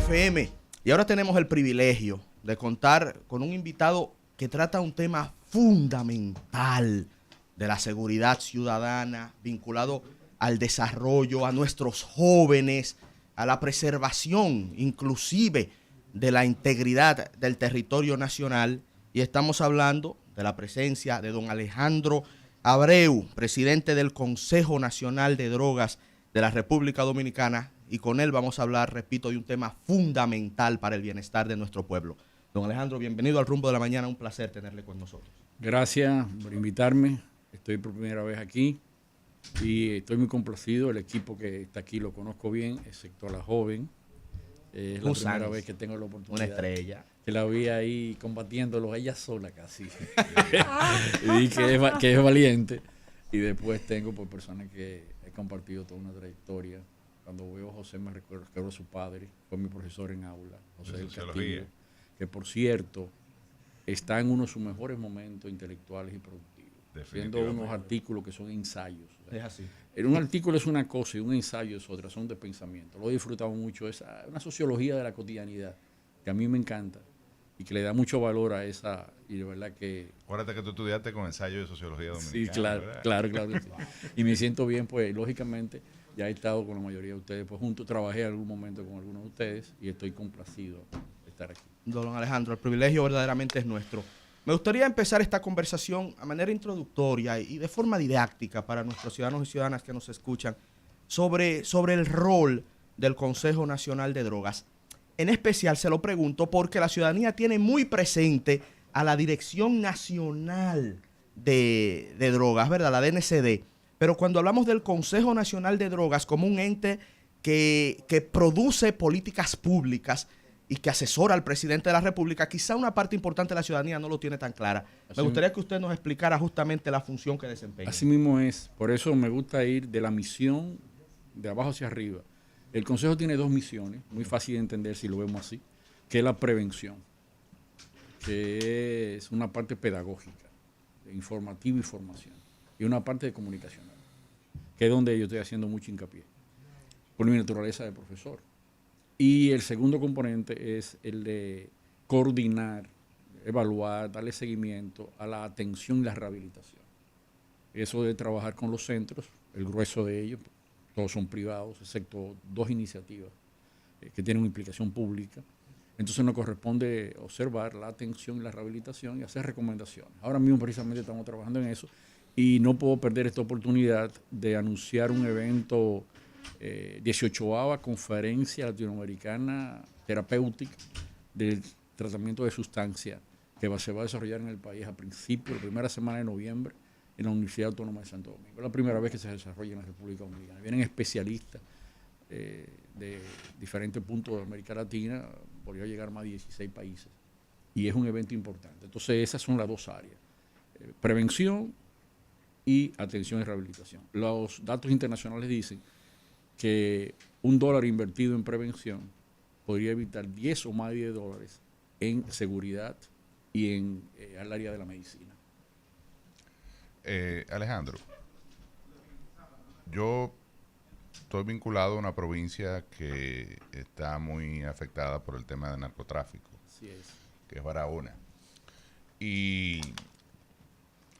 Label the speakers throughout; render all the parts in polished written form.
Speaker 1: FM. Y ahora tenemos el privilegio de contar con un invitado que trata un tema fundamental de la seguridad ciudadana, vinculado al desarrollo, a nuestros jóvenes, a la preservación inclusive de la integridad del territorio nacional. Y estamos hablando de la presencia de don Alejandro Abreu, presidente del Consejo Nacional de Drogas de la República Dominicana, y con él vamos a hablar, repito, de un tema fundamental para el bienestar de nuestro pueblo. Don Alejandro, bienvenido al Rumbo de la Mañana, un placer tenerle con nosotros.
Speaker 2: Gracias por invitarme, estoy por primera vez aquí y estoy muy complacido, el equipo que está aquí lo conozco bien, excepto a la joven. Es la primera vez que tengo la oportunidad.
Speaker 1: Una estrella.
Speaker 2: Que la vi ahí combatiéndolo, ella sola casi. Y que es valiente. Y después tengo por personas que he compartido toda una trayectoria. Cuando veo a José me recuerdo a su padre, fue mi profesor en aula, José del Castillo, que por cierto está en uno de sus mejores momentos intelectuales y productivos, haciendo unos artículos que son ensayos. O sea,
Speaker 1: es así.
Speaker 2: Un artículo es una cosa y un ensayo es otra, son de pensamiento. Lo he disfrutado mucho, es una sociología de la cotidianidad que a mí me encanta y que le da mucho valor a esa, y de verdad que...
Speaker 3: Acuérdate que tú estudiaste con ensayo de sociología dominicana.
Speaker 2: Sí, claro,
Speaker 3: ¿verdad?
Speaker 2: claro que sí. Y me siento bien, pues lógicamente ya he estado con la mayoría de ustedes, pues juntos trabajé en algún momento con algunos de ustedes y estoy complacido de estar aquí.
Speaker 1: Don Alejandro, el privilegio verdaderamente es nuestro. Me gustaría empezar esta conversación a manera introductoria y de forma didáctica para nuestros ciudadanos y ciudadanas que nos escuchan sobre el rol del Consejo Nacional de Drogas. En especial se lo pregunto porque la ciudadanía tiene muy presente a la Dirección Nacional de Drogas, ¿verdad? La DNCD. Pero cuando hablamos del Consejo Nacional de Drogas como un ente que produce políticas públicas y que asesora al presidente de la República, quizá una parte importante de la ciudadanía no lo tiene tan clara. Me gustaría que usted nos explicara justamente la función que desempeña.
Speaker 2: Así mismo es. Por eso me gusta ir de la misión de abajo hacia arriba. El Consejo tiene dos misiones, muy fácil de entender si lo vemos así, que es la prevención, que es una parte pedagógica, informativa y formación, y una parte de comunicacional, que es donde yo estoy haciendo mucho hincapié, por mi naturaleza de profesor. Y el segundo componente es el de coordinar, evaluar, darle seguimiento a la atención y la rehabilitación. Eso de trabajar con los centros, el grueso de ellos, todos son privados, excepto dos iniciativas que tienen una implicación pública. Entonces nos corresponde observar la atención y la rehabilitación y hacer recomendaciones. Ahora mismo precisamente estamos trabajando en eso y no puedo perder esta oportunidad de anunciar un evento 18ª Conferencia Latinoamericana Terapéutica del Tratamiento de Sustancia que se va a desarrollar en el país a principios, la primera semana de noviembre, en la Universidad Autónoma de Santo Domingo. Es la primera vez que se desarrolla en la República Dominicana. Vienen especialistas de diferentes puntos de América Latina, podría llegar a más de 16 países, y es un evento importante. Entonces esas son las dos áreas, prevención y atención y rehabilitación. Los datos internacionales dicen que $1 invertido en prevención podría evitar 10 o más de 10 dólares en seguridad y en el área de la medicina.
Speaker 3: Alejandro, yo estoy vinculado a una provincia que está muy afectada por el tema del narcotráfico,
Speaker 2: Así es.
Speaker 3: que es Barahona. Y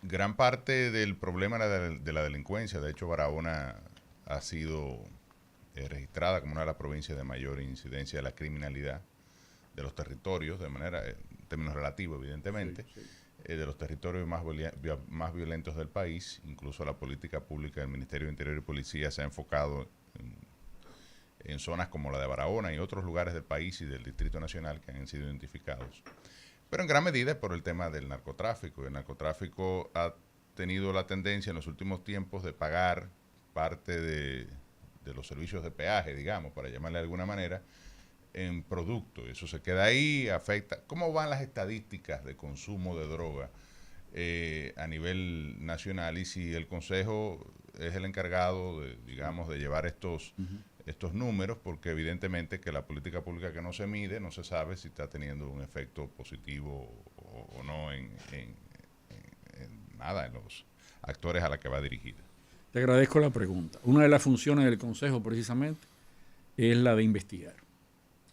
Speaker 3: gran parte del problema de la delincuencia, de hecho Barahona ha sido registrada como una de las provincias de mayor incidencia de la criminalidad de los territorios, de manera, en términos relativos evidentemente, sí. De los territorios más violentos del país. Incluso la política pública del Ministerio de Interior y Policía se ha enfocado en zonas como la de Barahona y otros lugares del país y del Distrito Nacional que han sido identificados. Pero en gran medida por el tema del narcotráfico. El narcotráfico ha tenido la tendencia en los últimos tiempos de pagar parte de los servicios de peaje, digamos, para llamarle de alguna manera, en producto. Eso se queda ahí, afecta. ¿Cómo van las estadísticas de consumo de droga a nivel nacional? Y si el Consejo es el encargado de, digamos, de llevar estos números, porque evidentemente que la política pública que no se mide, no se sabe si está teniendo un efecto positivo o no en los actores a la que va dirigida.
Speaker 2: Te agradezco la pregunta. Una de las funciones del Consejo precisamente es la de investigar.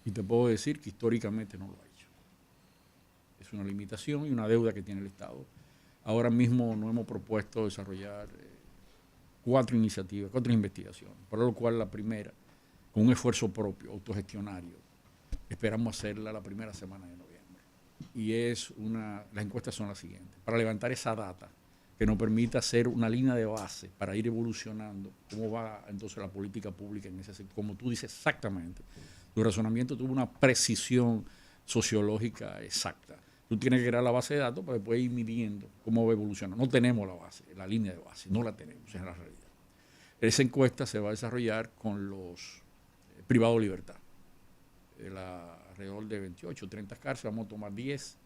Speaker 2: Y te puedo decir que históricamente no lo ha hecho. Es una limitación y una deuda que tiene el Estado. Ahora mismo nos hemos propuesto desarrollar 4 iniciativas, 4 investigaciones, para lo cual la primera, con un esfuerzo propio, autogestionario, esperamos hacerla la primera semana de noviembre. Y las encuestas son las siguientes, para levantar esa data que nos permita hacer una línea de base para ir evolucionando cómo va entonces la política pública en ese sector. Como tú dices exactamente, tu razonamiento tuvo una precisión sociológica exacta. Tú tienes que crear la base de datos para después ir midiendo cómo va evolucionando. No tenemos la base, la línea de base, no la tenemos, esa es la realidad. Esa encuesta se va a desarrollar con los privados de libertad. Alrededor de 28 o 30 cárceles, vamos a tomar 10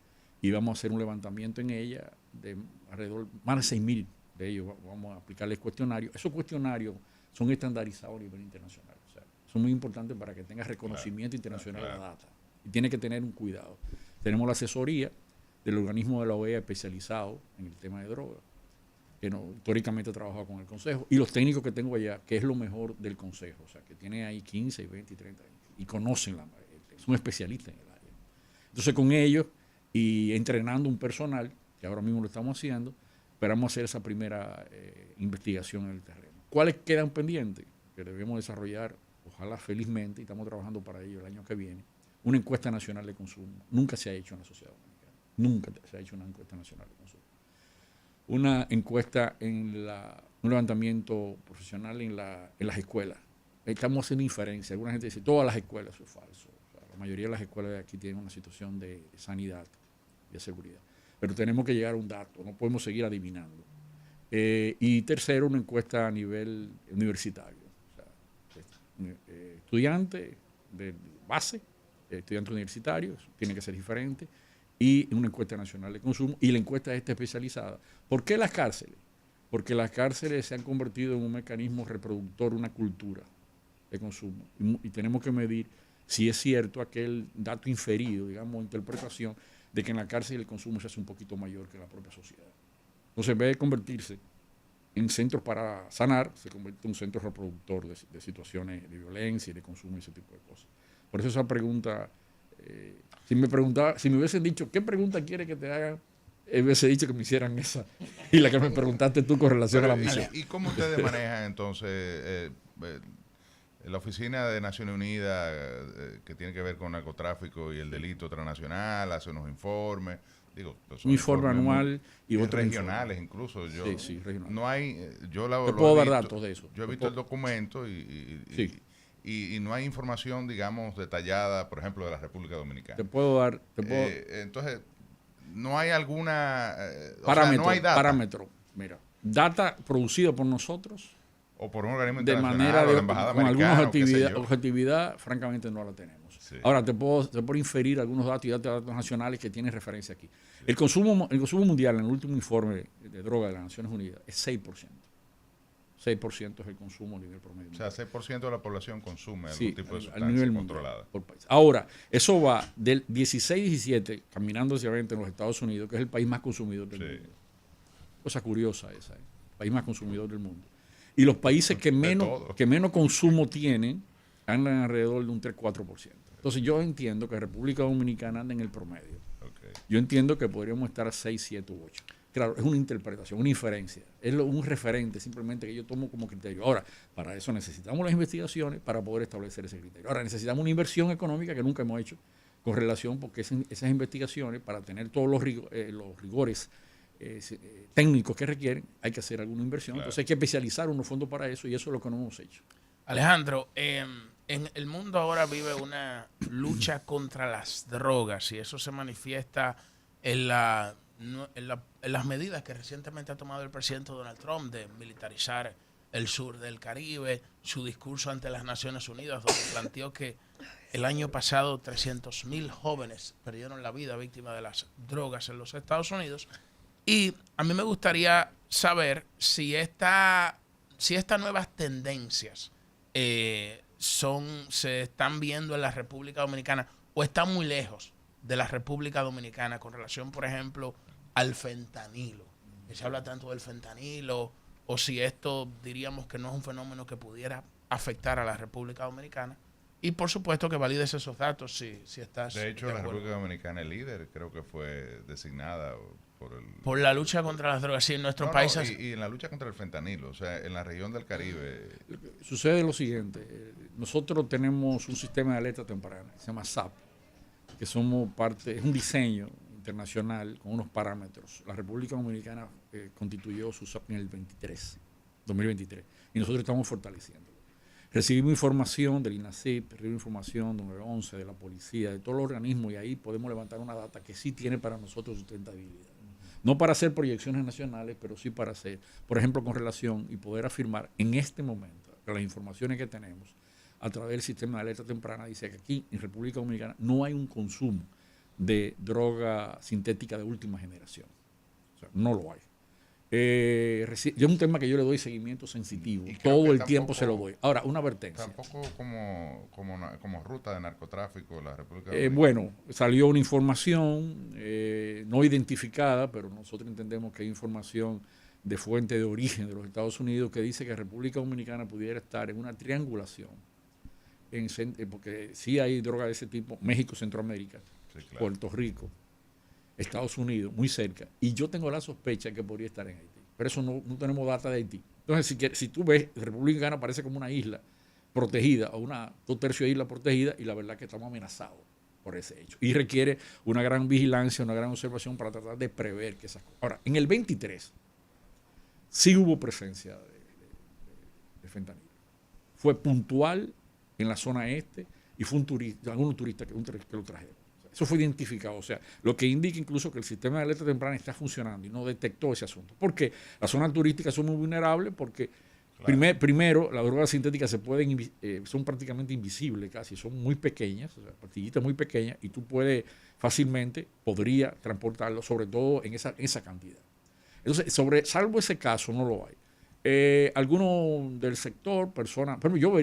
Speaker 2: y vamos a hacer un levantamiento en ella de alrededor, más de 6.000 de ellos. Vamos a aplicarles cuestionarios. Esos cuestionarios son estandarizados a nivel internacional. O sea, son muy importantes para que tenga reconocimiento internacional de la data. Y tiene que tener un cuidado. Tenemos la asesoría del organismo de la OEA especializado en el tema de drogas, que históricamente ha trabajado con el Consejo, y los técnicos que tengo allá, que es lo mejor del Consejo, o sea, que tiene ahí 15, 20 y 30 años, y conocen son especialistas en el área. Entonces, con ellos y entrenando un personal, que ahora mismo lo estamos haciendo, esperamos hacer esa primera investigación en el terreno. ¿Cuáles quedan pendientes? Que debemos desarrollar, ojalá felizmente, y estamos trabajando para ello el año que viene, una encuesta nacional de consumo. Nunca se ha hecho en la sociedad dominicana. Nunca se ha hecho una encuesta nacional de consumo. Una encuesta un levantamiento profesional en las escuelas. Estamos haciendo inferencia. Alguna gente dice, todas las escuelas, eso es falso. O sea, la mayoría de las escuelas de aquí tienen una situación de sanidad y de seguridad. Pero tenemos que llegar a un dato, no podemos seguir adivinando. Y tercero, una encuesta a nivel universitario. O sea, estudiante de base, estudiante universitario, tiene que ser diferente, y una encuesta nacional de consumo, y la encuesta esta especializada. ¿Por qué las cárceles? Porque las cárceles se han convertido en un mecanismo reproductor, una cultura de consumo, y tenemos que medir si es cierto aquel dato inferido, digamos, interpretación, de que en la cárcel el consumo se hace un poquito mayor que en la propia sociedad. Entonces, en vez de convertirse en centros para sanar, se convierte en un centro reproductor de situaciones de violencia y de consumo y ese tipo de cosas. Por eso esa pregunta, si me hubiesen dicho, ¿qué pregunta quiere que te haga? Hubiese dicho que me hicieran esa. Y la que me preguntaste tú con relación a la misión.
Speaker 3: ¿Y cómo ustedes manejan entonces la Oficina de Naciones Unidas que tiene que ver con narcotráfico y el delito transnacional, hace unos informes? Digo, pues
Speaker 2: un informe anual y otros
Speaker 3: regionales incluso.
Speaker 2: Sí, regionales.
Speaker 3: No hay,
Speaker 2: te puedo dar datos de eso.
Speaker 3: Yo he visto el documento y no hay información, digamos, detallada, por ejemplo, de la República Dominicana.
Speaker 2: Te puedo dar.
Speaker 3: Entonces, no hay alguna
Speaker 2: parámetro,
Speaker 3: no hay data.
Speaker 2: Parámetro. Mira, data producida por nosotros
Speaker 3: o por un organismo
Speaker 2: de
Speaker 3: internacional
Speaker 2: manera
Speaker 3: o de embajada
Speaker 2: con
Speaker 3: americana,
Speaker 2: alguna objetividad, francamente no la tenemos.
Speaker 3: Sí.
Speaker 2: Ahora te puedo inferir algunos datos y datos nacionales que tienen referencia aquí. El consumo mundial en el último informe de droga de las Naciones Unidas es 6%. 6% es el consumo a nivel promedio.
Speaker 3: O sea, 6% de la población consume algún tipo de sustancia
Speaker 2: nivel
Speaker 3: controlada.
Speaker 2: Por país. Ahora, eso va del 16-17, caminando hacia 20 en los Estados Unidos, que es el país más consumidor del mundo. Cosa curiosa esa, el país más consumidor del mundo. Y los países que menos consumo tienen andan alrededor de un 3-4%. Entonces yo entiendo que República Dominicana anda en el promedio.
Speaker 3: Okay.
Speaker 2: Yo entiendo que podríamos estar a 6, 7 u 8. Claro, es una interpretación, una inferencia. Es un referente simplemente que yo tomo como criterio. Ahora, para eso necesitamos las investigaciones para poder establecer ese criterio. Ahora, necesitamos una inversión económica que nunca hemos hecho con relación, porque esas investigaciones, para tener todos los rigores técnicos que requieren, hay que hacer alguna inversión. Claro. Entonces hay que especializar unos fondos para eso y eso es lo que no hemos hecho.
Speaker 4: Alejandro, en el mundo ahora vive una lucha contra las drogas y eso se manifiesta en las medidas que recientemente ha tomado el presidente Donald Trump de militarizar el sur del Caribe, su discurso ante las Naciones Unidas, donde planteó que el año pasado 300.000 jóvenes perdieron la vida víctimas de las drogas en los Estados Unidos. Y a mí me gustaría saber si estas nuevas tendencias se están viendo en la República Dominicana o están muy lejos de la República Dominicana con relación, por ejemplo, al fentanilo. Que se habla tanto del fentanilo, o si esto diríamos que no es un fenómeno que pudiera afectar a la República Dominicana Y por supuesto que valides esos datos si estás
Speaker 3: De hecho,
Speaker 4: de
Speaker 3: la
Speaker 4: acuerdo.
Speaker 3: República Dominicana, el líder, creo que fue designada por el...
Speaker 4: Por la lucha contra las drogas. Sí, en nuestro país...
Speaker 3: y en la lucha contra el fentanilo, o sea, en la región del Caribe.
Speaker 2: Sucede lo siguiente, nosotros tenemos un sistema de alerta temprana, que se llama SAP, que somos parte, es un diseño internacional con unos parámetros. La República Dominicana constituyó su SAP en el 2023, y nosotros estamos fortaleciendo. Recibimos información del INACIP, recibimos información de 911, de la policía, de todos los organismos, y ahí podemos levantar una data que sí tiene para nosotros sustentabilidad. No para hacer proyecciones nacionales, pero sí para hacer, por ejemplo, con relación y poder afirmar en este momento que las informaciones que tenemos a través del sistema de alerta temprana dice que aquí en República Dominicana no hay un consumo de droga sintética de última generación. O sea, no lo hay. Es un tema que yo le doy seguimiento sensitivo. Todo el tiempo se lo doy. Ahora, una advertencia.
Speaker 3: Tampoco como ruta de narcotráfico la República
Speaker 2: Bueno, salió una información no identificada, pero nosotros entendemos que hay información de fuente de origen de los Estados Unidos que dice que República Dominicana pudiera estar en una triangulación, porque sí hay droga de ese tipo, México, Centroamérica,
Speaker 3: Sí, claro.
Speaker 2: Puerto Rico, Estados Unidos, muy cerca, y yo tengo la sospecha que podría estar en Haití, pero eso no tenemos data de Haití. Entonces, si tú ves, República Dominicana parece como una isla protegida, o una 2/3 de isla protegida, y la verdad es que estamos amenazados por ese hecho. Y requiere una gran vigilancia, una gran observación para tratar de prever que esas cosas. Ahora, en el 23 sí hubo presencia de fentanilo. Fue puntual en la zona este y fue un turista, algunos turistas que lo trajeron. Eso fue identificado, o sea, lo que indica incluso que el sistema de alerta temprana está funcionando y no detectó ese asunto. Porque las zonas turísticas son muy vulnerables porque primero las drogas sintéticas son prácticamente invisibles casi, son muy pequeñas, o sea, pastillitas muy pequeñas, y tú podría transportarlo, sobre todo en esa cantidad. Entonces, salvo ese caso, no lo hay. Algunos del sector, personas, pero yo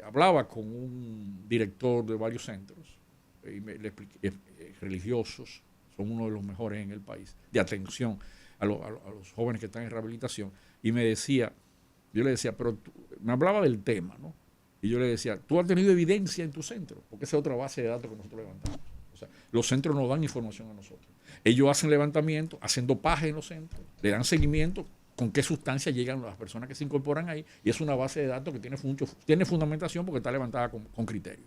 Speaker 2: hablaba con un director de varios centros, y le expliqué, religiosos, son uno de los mejores en el país, de atención a los jóvenes que están en rehabilitación, y yo le decía, pero me hablaba del tema, ¿no? Y yo le decía, ¿tú has tenido evidencia en tu centro? Porque esa es otra base de datos que nosotros levantamos. O sea, los centros nos dan información a nosotros. Ellos hacen levantamiento, hacen dopaje en los centros, le dan seguimiento con qué sustancias llegan las personas que se incorporan ahí, y es una base de datos que tiene fundamentación porque está levantada con criterio.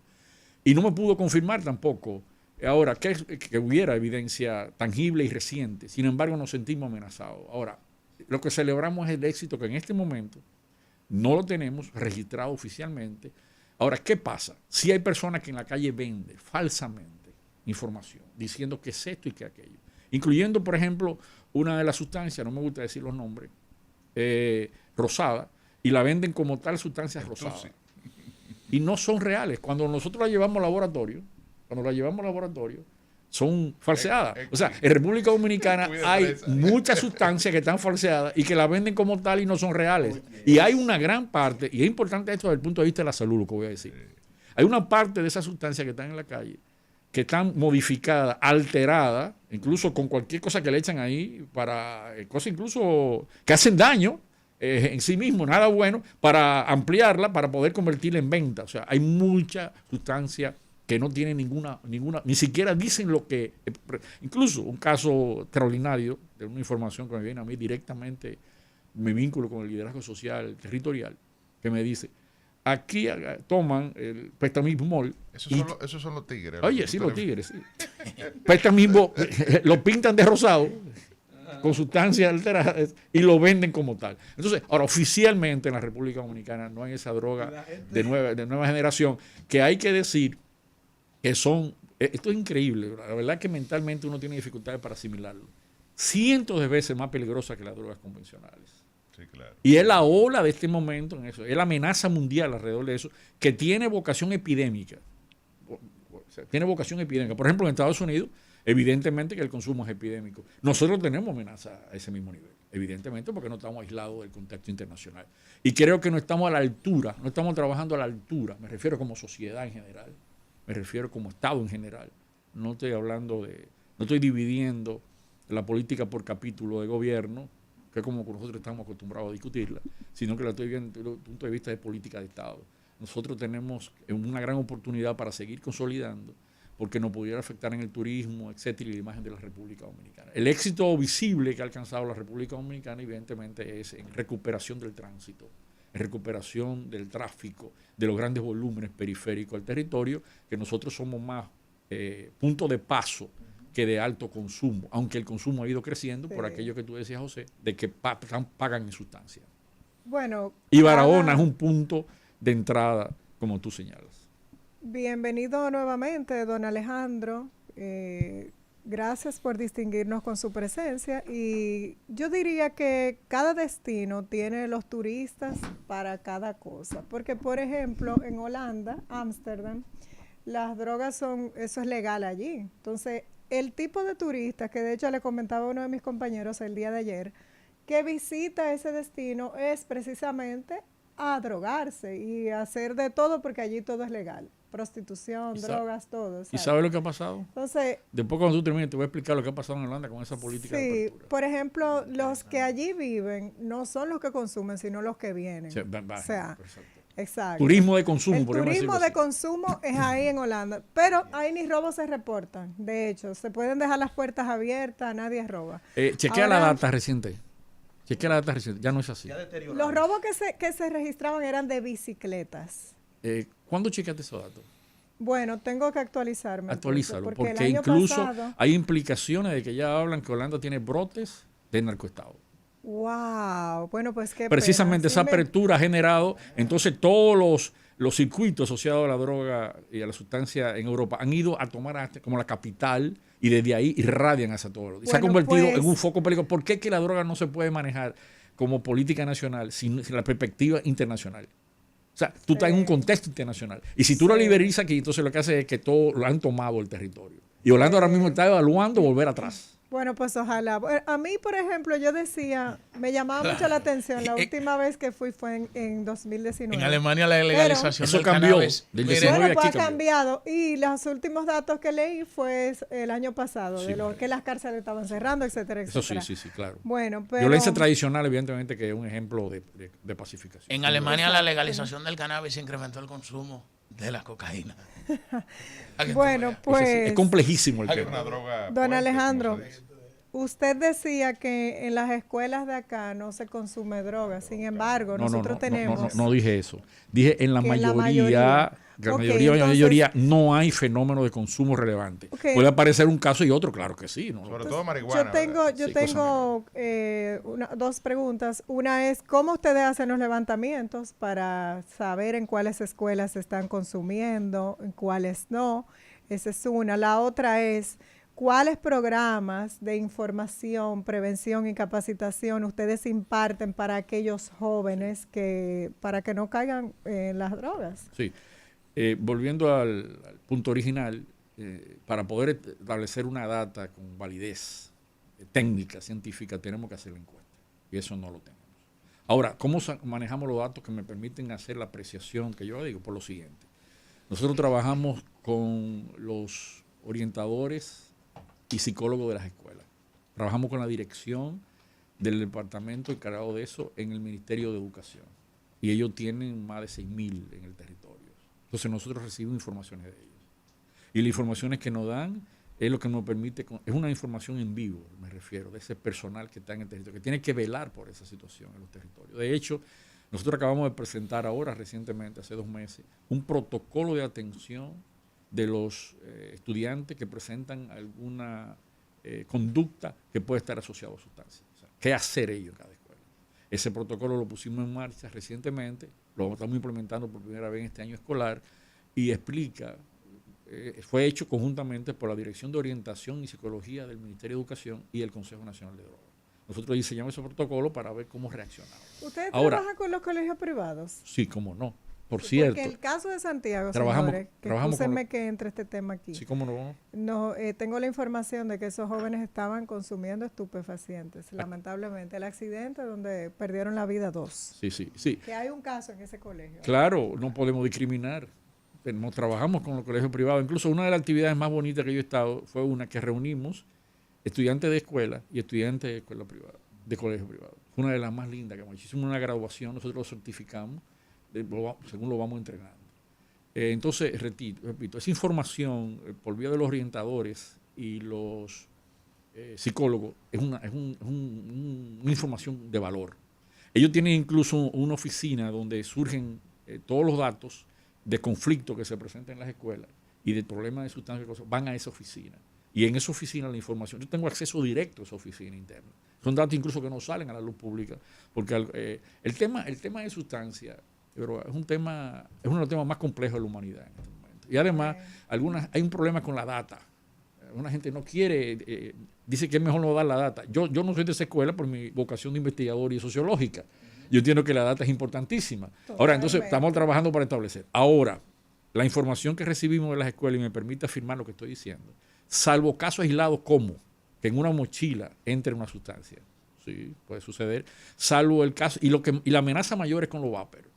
Speaker 2: Y no me pudo confirmar tampoco ahora que hubiera evidencia tangible y reciente. Sin embargo, nos sentimos amenazados. Ahora, lo que celebramos es el éxito que en este momento no lo tenemos registrado oficialmente. Ahora, ¿qué pasa? Si hay personas que en la calle venden falsamente información, diciendo que es esto y que aquello, incluyendo, por ejemplo, una de las sustancias, no me gusta decir los nombres, rosada, y la venden como tal sustancia rosada. Y no son reales. Cuando nosotros la llevamos al laboratorio, son falseadas. O sea, en República Dominicana hay muchas sustancias que están falseadas y que la venden como tal y no son reales. Y hay una gran parte, y es importante esto desde el punto de vista de la salud, lo que voy a decir. Hay una parte de esas sustancias que están en la calle que están modificadas, alteradas, incluso con cualquier cosa que le echan ahí, para cosas incluso que hacen daño en sí mismo, nada bueno, para ampliarla, para poder convertirla en venta. O sea, hay mucha sustancia que no tiene ninguna, ni siquiera dicen lo que, incluso un caso extraordinario de una información que me viene a mí directamente, mi vínculo con el liderazgo social territorial, que me dice, aquí toman el Pepto-Bismol.
Speaker 3: Esos son los tigres.
Speaker 2: Oye, sí, los tigres, sí. Pepto-Bismol lo pintan de rosado, con sustancias alteradas, y lo venden como tal. Entonces, ahora oficialmente en la República Dominicana no hay esa droga de nueva generación, que hay que decir que son, esto es increíble, la verdad que mentalmente uno tiene dificultades para asimilarlo, cientos de veces más peligrosa que las drogas convencionales.
Speaker 3: Sí, claro.
Speaker 2: Y es la ola de este momento en eso, es la amenaza mundial alrededor de eso, que tiene vocación epidémica. O sea, tiene vocación epidémica. Por ejemplo, en Estados Unidos, evidentemente que el consumo es epidémico. Nosotros tenemos amenaza a ese mismo nivel, evidentemente, porque no estamos aislados del contexto internacional. Y creo que no estamos a la altura, no estamos trabajando a la altura, me refiero como sociedad en general, me refiero como Estado en general. No estoy dividiendo la política por capítulo de gobierno, que es como nosotros estamos acostumbrados a discutirla, sino que la estoy viendo desde el punto de vista de política de Estado. nosotros tenemos una gran oportunidad para seguir consolidando, porque nos pudiera afectar en el turismo, etcétera, y la imagen de la República Dominicana. El éxito visible que ha alcanzado la República Dominicana, evidentemente, es en recuperación del tránsito, en recuperación del tráfico, de los grandes volúmenes periféricos del territorio, que nosotros somos más punto de paso que de alto consumo, aunque el consumo ha ido creciendo por aquello que tú decías, José, de que pagan en sustancia.
Speaker 5: Bueno,
Speaker 2: y Barahona es un punto de entrada, como tú señalas.
Speaker 5: Bienvenido nuevamente, don Alejandro. Gracias por distinguirnos con su presencia. Y yo diría que cada destino tiene los turistas para cada cosa. Porque, por ejemplo, en Holanda, Ámsterdam, las drogas eso es legal allí. Entonces, el tipo de turistas, que de hecho le comentaba a uno de mis compañeros el día de ayer, que visita ese destino es precisamente a drogarse y a hacer de todo, porque allí todo es legal. Prostitución, drogas, todo.
Speaker 2: ¿Y sabes lo que ha pasado?
Speaker 5: Entonces,
Speaker 2: después cuando tú termines te voy a explicar lo que ha pasado en Holanda con esa política de apertura.
Speaker 5: Por ejemplo, los que allí viven no son los que consumen, sino los que vienen.
Speaker 2: Sí,
Speaker 5: o sea, exacto.
Speaker 2: Turismo de consumo.
Speaker 5: El turismo de consumo es ahí en Holanda, pero ahí ni robos se reportan. De hecho, se pueden dejar las puertas abiertas, nadie roba.
Speaker 2: Chequea la data reciente. Chequea la data reciente. Ya no es así.
Speaker 5: Los robos que se registraban eran de bicicletas.
Speaker 2: ¿Cuándo chequeaste esos datos?
Speaker 5: Bueno, tengo que actualizarme.
Speaker 2: Actualízalo, porque incluso hay implicaciones de que ya hablan que Holanda tiene brotes de narcoestado.
Speaker 5: Wow, bueno, pues qué
Speaker 2: precisamente esa apertura ha generado, entonces todos los circuitos asociados a la droga y a la sustancia en Europa han ido a tomar hasta como la capital y desde ahí irradian hacia todo. Bueno, se ha convertido en un foco peligroso. ¿Por qué que la droga no se puede manejar como política nacional sin la perspectiva internacional? O sea, tú estás en un contexto internacional. Y si tú lo liberalizas aquí, entonces lo que hace es que todo lo han tomado el territorio. Y Holanda ahora mismo está evaluando volver atrás.
Speaker 5: Bueno, pues ojalá. A mí, por ejemplo, yo decía, me llamaba mucho la atención, la última vez que fui fue en 2019.
Speaker 4: En Alemania la legalización
Speaker 2: eso
Speaker 4: del
Speaker 2: cambió,
Speaker 4: cannabis.
Speaker 2: del 19
Speaker 5: bueno, pues
Speaker 2: aquí
Speaker 5: ha cambiado. Y los últimos datos que leí fue el año pasado,
Speaker 2: sí,
Speaker 5: de lo que las cárceles estaban cerrando, etcétera, etcétera.
Speaker 2: Eso sí, claro.
Speaker 5: Bueno, pero
Speaker 2: violencia tradicional, evidentemente, que es un ejemplo de pacificación.
Speaker 4: En Alemania la legalización del cannabis incrementó el consumo de la cocaína.
Speaker 5: Bueno, pues
Speaker 2: es complejísimo el tema.
Speaker 3: Una droga
Speaker 5: don
Speaker 3: fuerte,
Speaker 5: Alejandro, usted decía que en las escuelas de acá no se consume droga. Sin embargo, nosotros tenemos...
Speaker 2: No dije eso. Dije en la mayoría no hay fenómeno de consumo relevante. Puede aparecer un caso y otro, claro que sí. ¿no?
Speaker 3: Sobre todo marihuana.
Speaker 5: Yo tengo dos preguntas. Una es, ¿cómo ustedes hacen los levantamientos para saber en cuáles escuelas se están consumiendo, en cuáles no? Esa es una. La otra es, ¿cuáles programas de información, prevención y capacitación ustedes imparten para aquellos jóvenes para que no caigan en las drogas?
Speaker 2: Sí. Volviendo al punto original, para poder establecer una data con validez técnica, científica, tenemos que hacer la encuesta. Y eso no lo tenemos. Ahora, ¿cómo manejamos los datos que me permiten hacer la apreciación que yo digo? Por lo siguiente. Nosotros trabajamos con los orientadores y psicólogos de las escuelas. Trabajamos con la dirección del departamento encargado de eso en el Ministerio de Educación. Y ellos tienen más de 6.000 en el territorio. Entonces nosotros recibimos informaciones de ellos. Y las informaciones que nos dan es lo que nos permite, es una información en vivo, me refiero, de ese personal que está en el territorio, que tiene que velar por esa situación en los territorios. De hecho, nosotros acabamos de presentar ahora, recientemente, hace 2 meses, un protocolo de atención de los estudiantes que presentan alguna conducta que puede estar asociada a sustancias. O sea, ¿qué hacer ellos en cada escuela? Ese protocolo lo pusimos en marcha recientemente, lo estamos implementando por primera vez en este año escolar y explica, fue hecho conjuntamente por la Dirección de Orientación y Psicología del Ministerio de Educación y el Consejo Nacional de Drogas. Nosotros diseñamos ese protocolo para ver cómo reaccionamos.
Speaker 5: ¿Ustedes trabajan con los colegios privados?
Speaker 2: Sí, cómo no. Por cierto.
Speaker 5: Porque el caso de Santiago,
Speaker 2: trabajamos
Speaker 5: que entre este tema aquí.
Speaker 2: Sí, cómo no.
Speaker 5: No, tengo la información de que esos jóvenes estaban consumiendo estupefacientes. Lamentablemente, el accidente donde perdieron la vida 2.
Speaker 2: Sí.
Speaker 5: Que hay un caso en ese colegio.
Speaker 2: Claro, no podemos discriminar. Trabajamos con los colegios privados. Incluso una de las actividades más bonitas que yo he estado fue una que reunimos estudiantes de escuela y estudiantes de escuela privada, de colegio privado. Fue una de las más lindas que hemos hecho. Hicimos una graduación, nosotros lo certificamos según lo vamos entrenando. Entonces, repito, esa información por vía de los orientadores y los psicólogos es una información de valor. Ellos tienen incluso una oficina donde surgen todos los datos de conflictos que se presentan en las escuelas y de problemas de sustancias, van a esa oficina. Y en esa oficina la información, yo tengo acceso directo a esa oficina interna. Son datos incluso que no salen a la luz pública, porque el tema de sustancia, pero es uno de los temas más complejos de la humanidad en este momento. Y además, hay un problema con la data. Una gente no quiere, dice que es mejor no dar la data. Yo no soy de esa escuela por mi vocación de investigador y sociológica. Yo entiendo que la data es importantísima. Ahora, entonces, estamos trabajando para establecer. Ahora, la información que recibimos de las escuelas, y me permite afirmar lo que estoy diciendo, salvo casos aislados como que en una mochila entre una sustancia, sí, puede suceder, salvo el caso, y la amenaza mayor es con los váperos.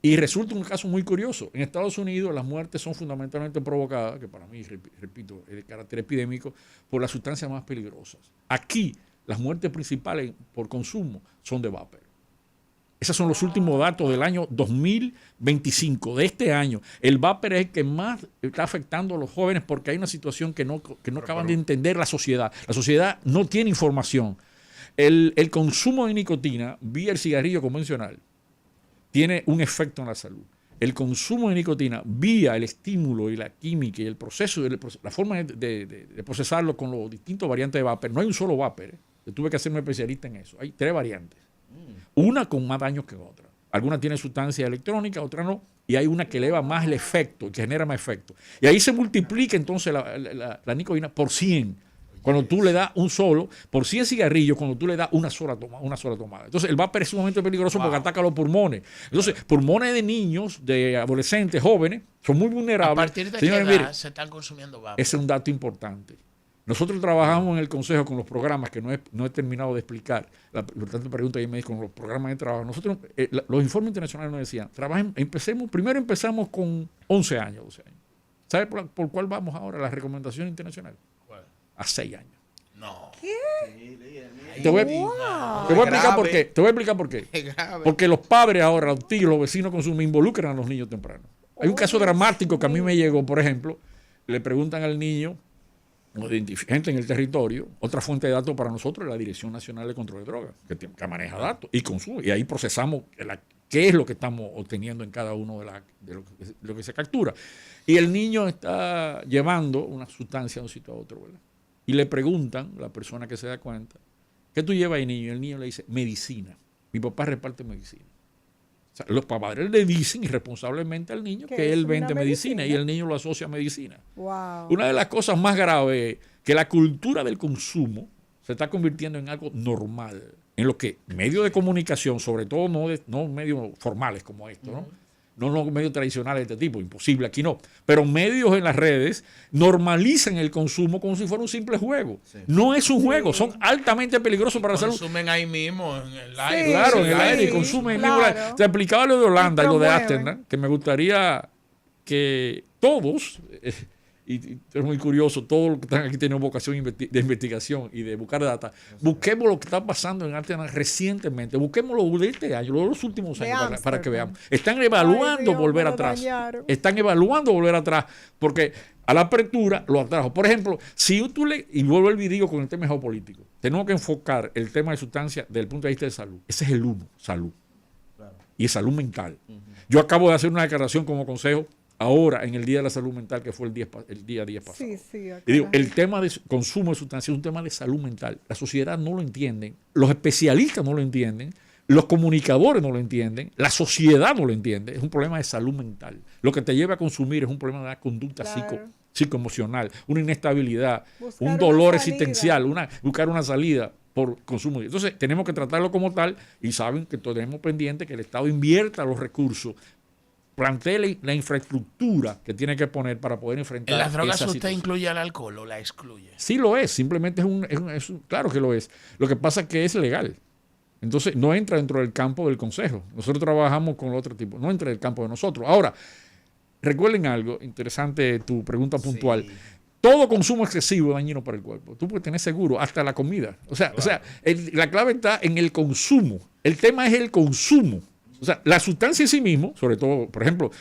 Speaker 2: Y resulta un caso muy curioso. En Estados Unidos las muertes son fundamentalmente provocadas, que para mí, repito, es de carácter epidémico, por las sustancias más peligrosas. Aquí las muertes principales por consumo son de vapor. Esos son los últimos datos del año 2025, de este año. El vapor es el que más está afectando a los jóvenes porque hay una situación que no acaban de entender la sociedad. La sociedad no tiene información. El consumo de nicotina vía el cigarrillo convencional tiene un efecto en la salud. El consumo de nicotina vía el estímulo y la química y el proceso, la forma de procesarlo con los distintos variantes de vapor. No hay un solo vapor. Yo tuve que hacerme especialista en eso. Hay 3 variantes. Una con más daños que otra. Algunas tienen sustancia electrónica, otras no. Y hay una que eleva más el efecto, que genera más efecto. Y ahí se multiplica entonces la nicotina por 100. Cuando tú le das por 100 cigarrillos, cuando tú le das una sola tomada. Entonces, el vapor es sumamente peligroso porque ataca los pulmones. Entonces, pulmones de niños, de adolescentes, jóvenes, son muy vulnerables.
Speaker 4: ¿A partir de qué edad se están consumiendo vapor?
Speaker 2: Ese es un dato importante. Nosotros trabajamos en el Consejo con los programas que no he terminado de explicar. Por tanto, pregunta ahí me dice, con los programas de trabajo. Nosotros, los informes internacionales nos decían, primero empezamos con 11 años, 12 años. ¿Sabe por cuál vamos ahora? La recomendación internacional. A 6 años.
Speaker 4: No.
Speaker 5: ¿Qué?
Speaker 2: Te voy a explicar por qué. Te voy a explicar por qué. Porque los padres ahora, los tíos, los vecinos consumen, involucran a los niños temprano. Hay un caso dramático que a mí me llegó, por ejemplo, le preguntan al niño, gente en el territorio, otra fuente de datos para nosotros es la Dirección Nacional de Control de Drogas, que maneja datos y consume. Y ahí procesamos qué es lo que estamos obteniendo en cada uno de lo que se captura. Y el niño está llevando una sustancia de un sitio a otro, ¿verdad? Y le preguntan, la persona que se da cuenta, ¿qué tú llevas ahí, niño? Y el niño le dice, medicina. Mi papá reparte medicina. O sea, los padres le dicen irresponsablemente al niño que él vende medicina y el niño lo asocia a medicina.
Speaker 5: Wow.
Speaker 2: Una de las cosas más graves es que la cultura del consumo se está convirtiendo en algo normal, en lo que medios de comunicación, sobre todo no medios formales como esto, ¿no? No los medios tradicionales de este tipo, imposible, aquí no. Pero medios en las redes normalizan el consumo como si fuera un simple juego. Sí. No es un juego, son altamente peligrosos para la salud.
Speaker 4: Consumen ahí mismo, en el aire.
Speaker 2: Sí, claro, en el aire, y consumen mismo. Te explicaba lo de Holanda y lo de Amsterdam, que me gustaría que todos, y es muy curioso, todos los que están aquí tienen vocación de investigación y de buscar data, busquemos lo que está pasando en Amsterdam recientemente, busquémoslo de este año, de los últimos años, para que veamos. Están evaluando volver atrás. Están evaluando volver atrás, porque a la apertura lo atrajo. Por ejemplo, si y vuelvo el video con el tema geopolítico, tenemos que enfocar el tema de sustancia desde el punto de vista de salud. Ese es el uno, salud. Claro. Y salud mental. Yo acabo de hacer una declaración como consejo ahora en el Día de la Salud Mental, que fue el día 10 pasado.
Speaker 5: Sí,
Speaker 2: y digo, el tema de consumo de sustancias es un tema de salud mental. La sociedad no lo entiende, los especialistas no lo entienden, los comunicadores no lo entienden, la sociedad no lo entiende. Es un problema de salud mental. Lo que te lleva a consumir es un problema de la conducta psicoemocional, una inestabilidad, un dolor existencial, buscar una salida por consumo. Entonces, tenemos que tratarlo como tal y saben que tenemos pendiente que el Estado invierta los recursos, plantee la infraestructura que tiene que poner para poder enfrentar.
Speaker 4: ¿En las drogas
Speaker 2: esa
Speaker 4: usted
Speaker 2: situación.
Speaker 4: incluye al alcohol o la excluye?
Speaker 2: Sí lo es, simplemente claro que lo es. Lo que pasa es que es legal. Entonces no entra dentro del campo del consejo. Nosotros trabajamos con otro tipo, no entra en el campo de nosotros. Ahora, recuerden algo interesante, tu pregunta puntual. Sí. Todo consumo excesivo es dañino para el cuerpo. Tú puedes tener seguro hasta la comida. La clave está en el consumo. El tema es el consumo. O sea, la sustancia en sí mismo, sobre todo, por ejemplo,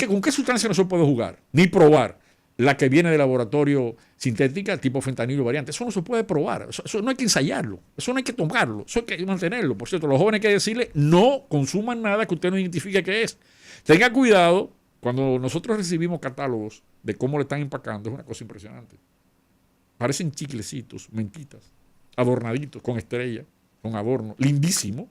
Speaker 2: ¿con qué sustancia no se puede jugar? Ni probar. La que viene de laboratorio sintética, tipo fentanilo variante. Eso no se puede probar. Eso no hay que ensayarlo. Eso no hay que tomarlo. Eso hay que mantenerlo. Por cierto, los jóvenes hay que decirles, no consuman nada que usted no identifique qué es. Tenga cuidado, cuando nosotros recibimos catálogos de cómo le están empacando, es una cosa impresionante. Parecen chiclecitos, mentitas, adornaditos, con estrella, con adorno, lindísimo.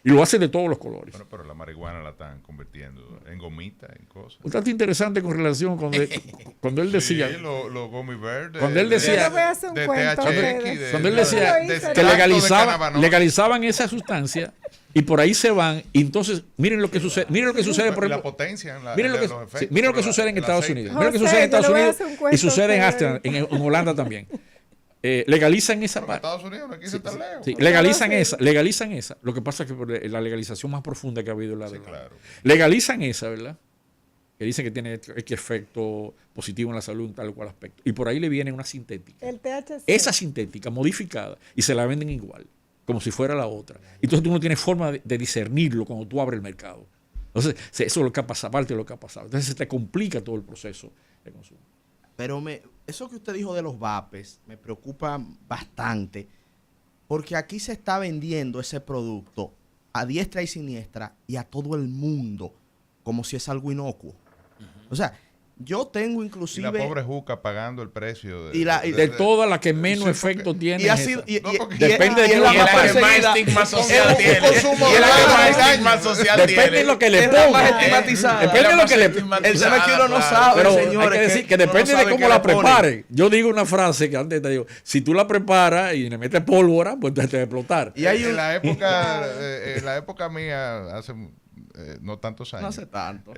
Speaker 2: Y lo hacen de todos los colores.
Speaker 3: Bueno, pero la marihuana la están convirtiendo en gomita, en cosas.
Speaker 2: Un tanto interesante con relación cuando él decía...
Speaker 3: Sí, los gummy bears.
Speaker 2: Cuando él decía...
Speaker 5: Yo le voy a hacer un cuento a ustedes.
Speaker 2: Cuando él decía que legalizaban esa sustancia y por ahí se van, y entonces miren lo que sucede, por ejemplo,
Speaker 3: la potencia en
Speaker 2: miren
Speaker 3: los
Speaker 2: lo
Speaker 3: efectos,
Speaker 2: que sucede en Estados Unidos. Miren lo que
Speaker 5: José,
Speaker 2: sucede en Estados
Speaker 5: yo le voy a
Speaker 2: Unidos
Speaker 5: hacer un cuento
Speaker 2: y sucede en
Speaker 5: a
Speaker 2: Amsterdam,
Speaker 5: ustedes.
Speaker 2: en Holanda también. Legalizan esa
Speaker 3: Pero en
Speaker 2: parte.
Speaker 3: Estados Unidos no quise estar lejos.
Speaker 2: Sí, legalizan esa. Lo que pasa es que por la legalización más profunda que ha habido en la
Speaker 3: Sí,
Speaker 2: de
Speaker 3: claro.
Speaker 2: legalizan esa, ¿verdad? Que dicen que tiene X efecto positivo en la salud en tal o cual aspecto. Y por ahí le viene una sintética.
Speaker 5: El THC.
Speaker 2: Esa sintética modificada y se la venden igual, como si fuera la otra. Entonces tú no tienes forma de discernirlo cuando tú abres el mercado. Entonces, eso es lo que ha pasado, parte de lo que ha pasado. Entonces se te complica todo el proceso de consumo.
Speaker 1: Pero eso que usted dijo de los vapes me preocupa bastante, porque aquí se está vendiendo ese producto a diestra y siniestra y a todo el mundo como si es algo inocuo. O sea, yo tengo
Speaker 3: Y
Speaker 1: inclusive...
Speaker 3: la pobre juca pagando el precio
Speaker 2: De todas las que menos
Speaker 3: sí,
Speaker 2: efecto tiene.
Speaker 1: Y ha
Speaker 2: es
Speaker 1: sido,
Speaker 2: esa.
Speaker 1: y
Speaker 2: Depende de
Speaker 1: es
Speaker 2: quién
Speaker 1: la
Speaker 2: la
Speaker 1: más
Speaker 2: prepare.
Speaker 4: que más
Speaker 1: perseguida.
Speaker 4: estigma
Speaker 1: Es
Speaker 4: social
Speaker 1: un
Speaker 4: tiene.
Speaker 1: consumo
Speaker 4: Y es la que más
Speaker 1: de
Speaker 4: estigma
Speaker 1: daño.
Speaker 4: social
Speaker 2: Depende
Speaker 4: tiene.
Speaker 2: de lo que le
Speaker 1: Es la más
Speaker 2: pongan.
Speaker 1: estigmatizada.
Speaker 2: Depende de lo que le
Speaker 1: El tema es que uno no
Speaker 4: Claro.
Speaker 1: sabe,
Speaker 2: Pero
Speaker 1: señores.
Speaker 2: hay que decir que
Speaker 1: uno no
Speaker 2: depende de
Speaker 1: sabe
Speaker 2: cómo
Speaker 1: qué
Speaker 2: la
Speaker 1: le ponen.
Speaker 2: preparen. Yo digo una frase que antes te digo, si tú la preparas y le metes pólvora, pues te va a explotar.
Speaker 1: Y hay
Speaker 3: en
Speaker 1: un...
Speaker 3: la época mía, hace no tantos años,
Speaker 1: No hace tanto.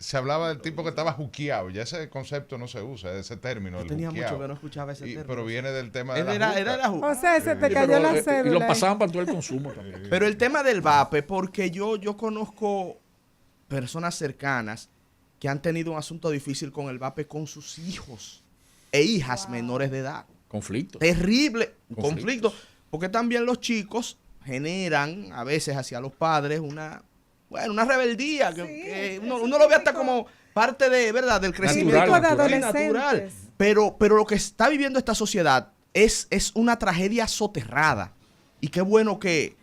Speaker 3: se hablaba del tipo que estaba juqueado. Ya ese concepto no se usa, ese término,
Speaker 1: Yo
Speaker 3: el
Speaker 1: tenía
Speaker 3: juqueado.
Speaker 1: mucho que no escuchaba ese término.
Speaker 3: Pero viene del tema de
Speaker 1: Era
Speaker 3: la juca.
Speaker 1: la juca.
Speaker 5: José, se te
Speaker 2: Sí,
Speaker 5: cayó
Speaker 2: pero,
Speaker 5: la
Speaker 2: y lo
Speaker 5: cédula.
Speaker 2: pasaban para todo el consumo también.
Speaker 1: Pero el tema del vape, porque yo conozco personas cercanas que han tenido un asunto difícil con el vape con sus hijos e hijas menores de edad.
Speaker 2: Conflicto.
Speaker 1: Terrible
Speaker 2: Conflictos.
Speaker 1: conflicto, porque también los chicos generan a veces hacia los padres una rebeldía, que uno lo ve hasta como parte de, ¿verdad?, del crecimiento
Speaker 2: Natural.
Speaker 1: natural. Pero lo que está viviendo esta sociedad es una tragedia soterrada. Y qué bueno que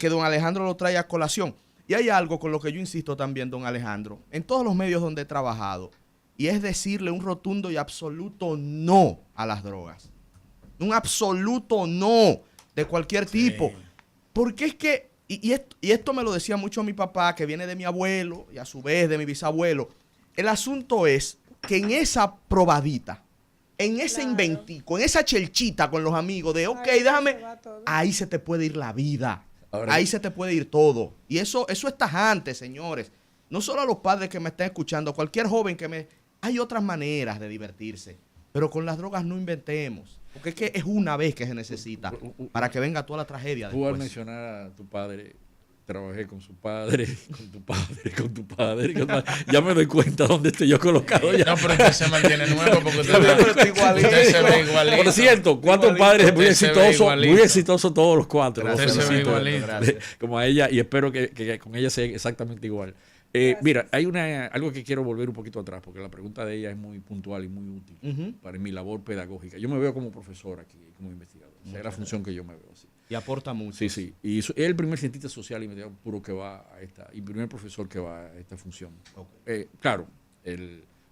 Speaker 1: don Alejandro lo trae a colación. Y hay algo con lo que yo insisto también, don Alejandro, en todos los medios donde he trabajado, y es decirle un rotundo y absoluto no a las drogas. Un absoluto no de cualquier tipo. Porque es que, y esto me lo decía mucho mi papá, que viene de mi abuelo, y a su vez de mi bisabuelo. El asunto es que en esa probadita, en ese inventico, en esa chelchita con los amigos de, ok, déjame, ahí se te puede ir la vida.
Speaker 2: Ahora,
Speaker 1: Ahí se te puede ir todo. Y eso es tajante, señores. No solo a los padres que me están escuchando, cualquier joven que me... Hay otras maneras de divertirse. Pero con las drogas no inventemos. Porque es que es una vez que se necesita para que venga toda la tragedia
Speaker 2: tú al
Speaker 1: después.
Speaker 2: mencionar a tu padre, trabajé con su padre, con tu padre. Ya me doy cuenta dónde estoy yo colocado ya.
Speaker 4: No, pero usted se mantiene nuevo porque usted,
Speaker 1: Pero está igualito.
Speaker 4: usted se ve igualito.
Speaker 2: Por cierto, cuatro padres muy
Speaker 4: Usted se ve
Speaker 2: exitosos,
Speaker 4: igualito.
Speaker 2: muy exitosos todos los cuatro.
Speaker 1: Gracias,
Speaker 2: Los
Speaker 4: usted se ve
Speaker 2: felicito,
Speaker 4: igualito.
Speaker 1: Gracias.
Speaker 2: como a ella, y espero que con ella sea exactamente igual. Mira, hay algo que quiero volver un poquito atrás, porque la pregunta de ella es muy puntual y muy útil
Speaker 1: Ujú.
Speaker 2: para mi labor pedagógica. Yo me veo como profesor aquí, como investigador. Esa es la función que yo me veo así.
Speaker 1: Y aporta mucho.
Speaker 2: Sí, sí. Y es el primer cientista social y investigador puro que va a esta, y primer profesor que va a esta función.
Speaker 1: Ok.
Speaker 2: Claro,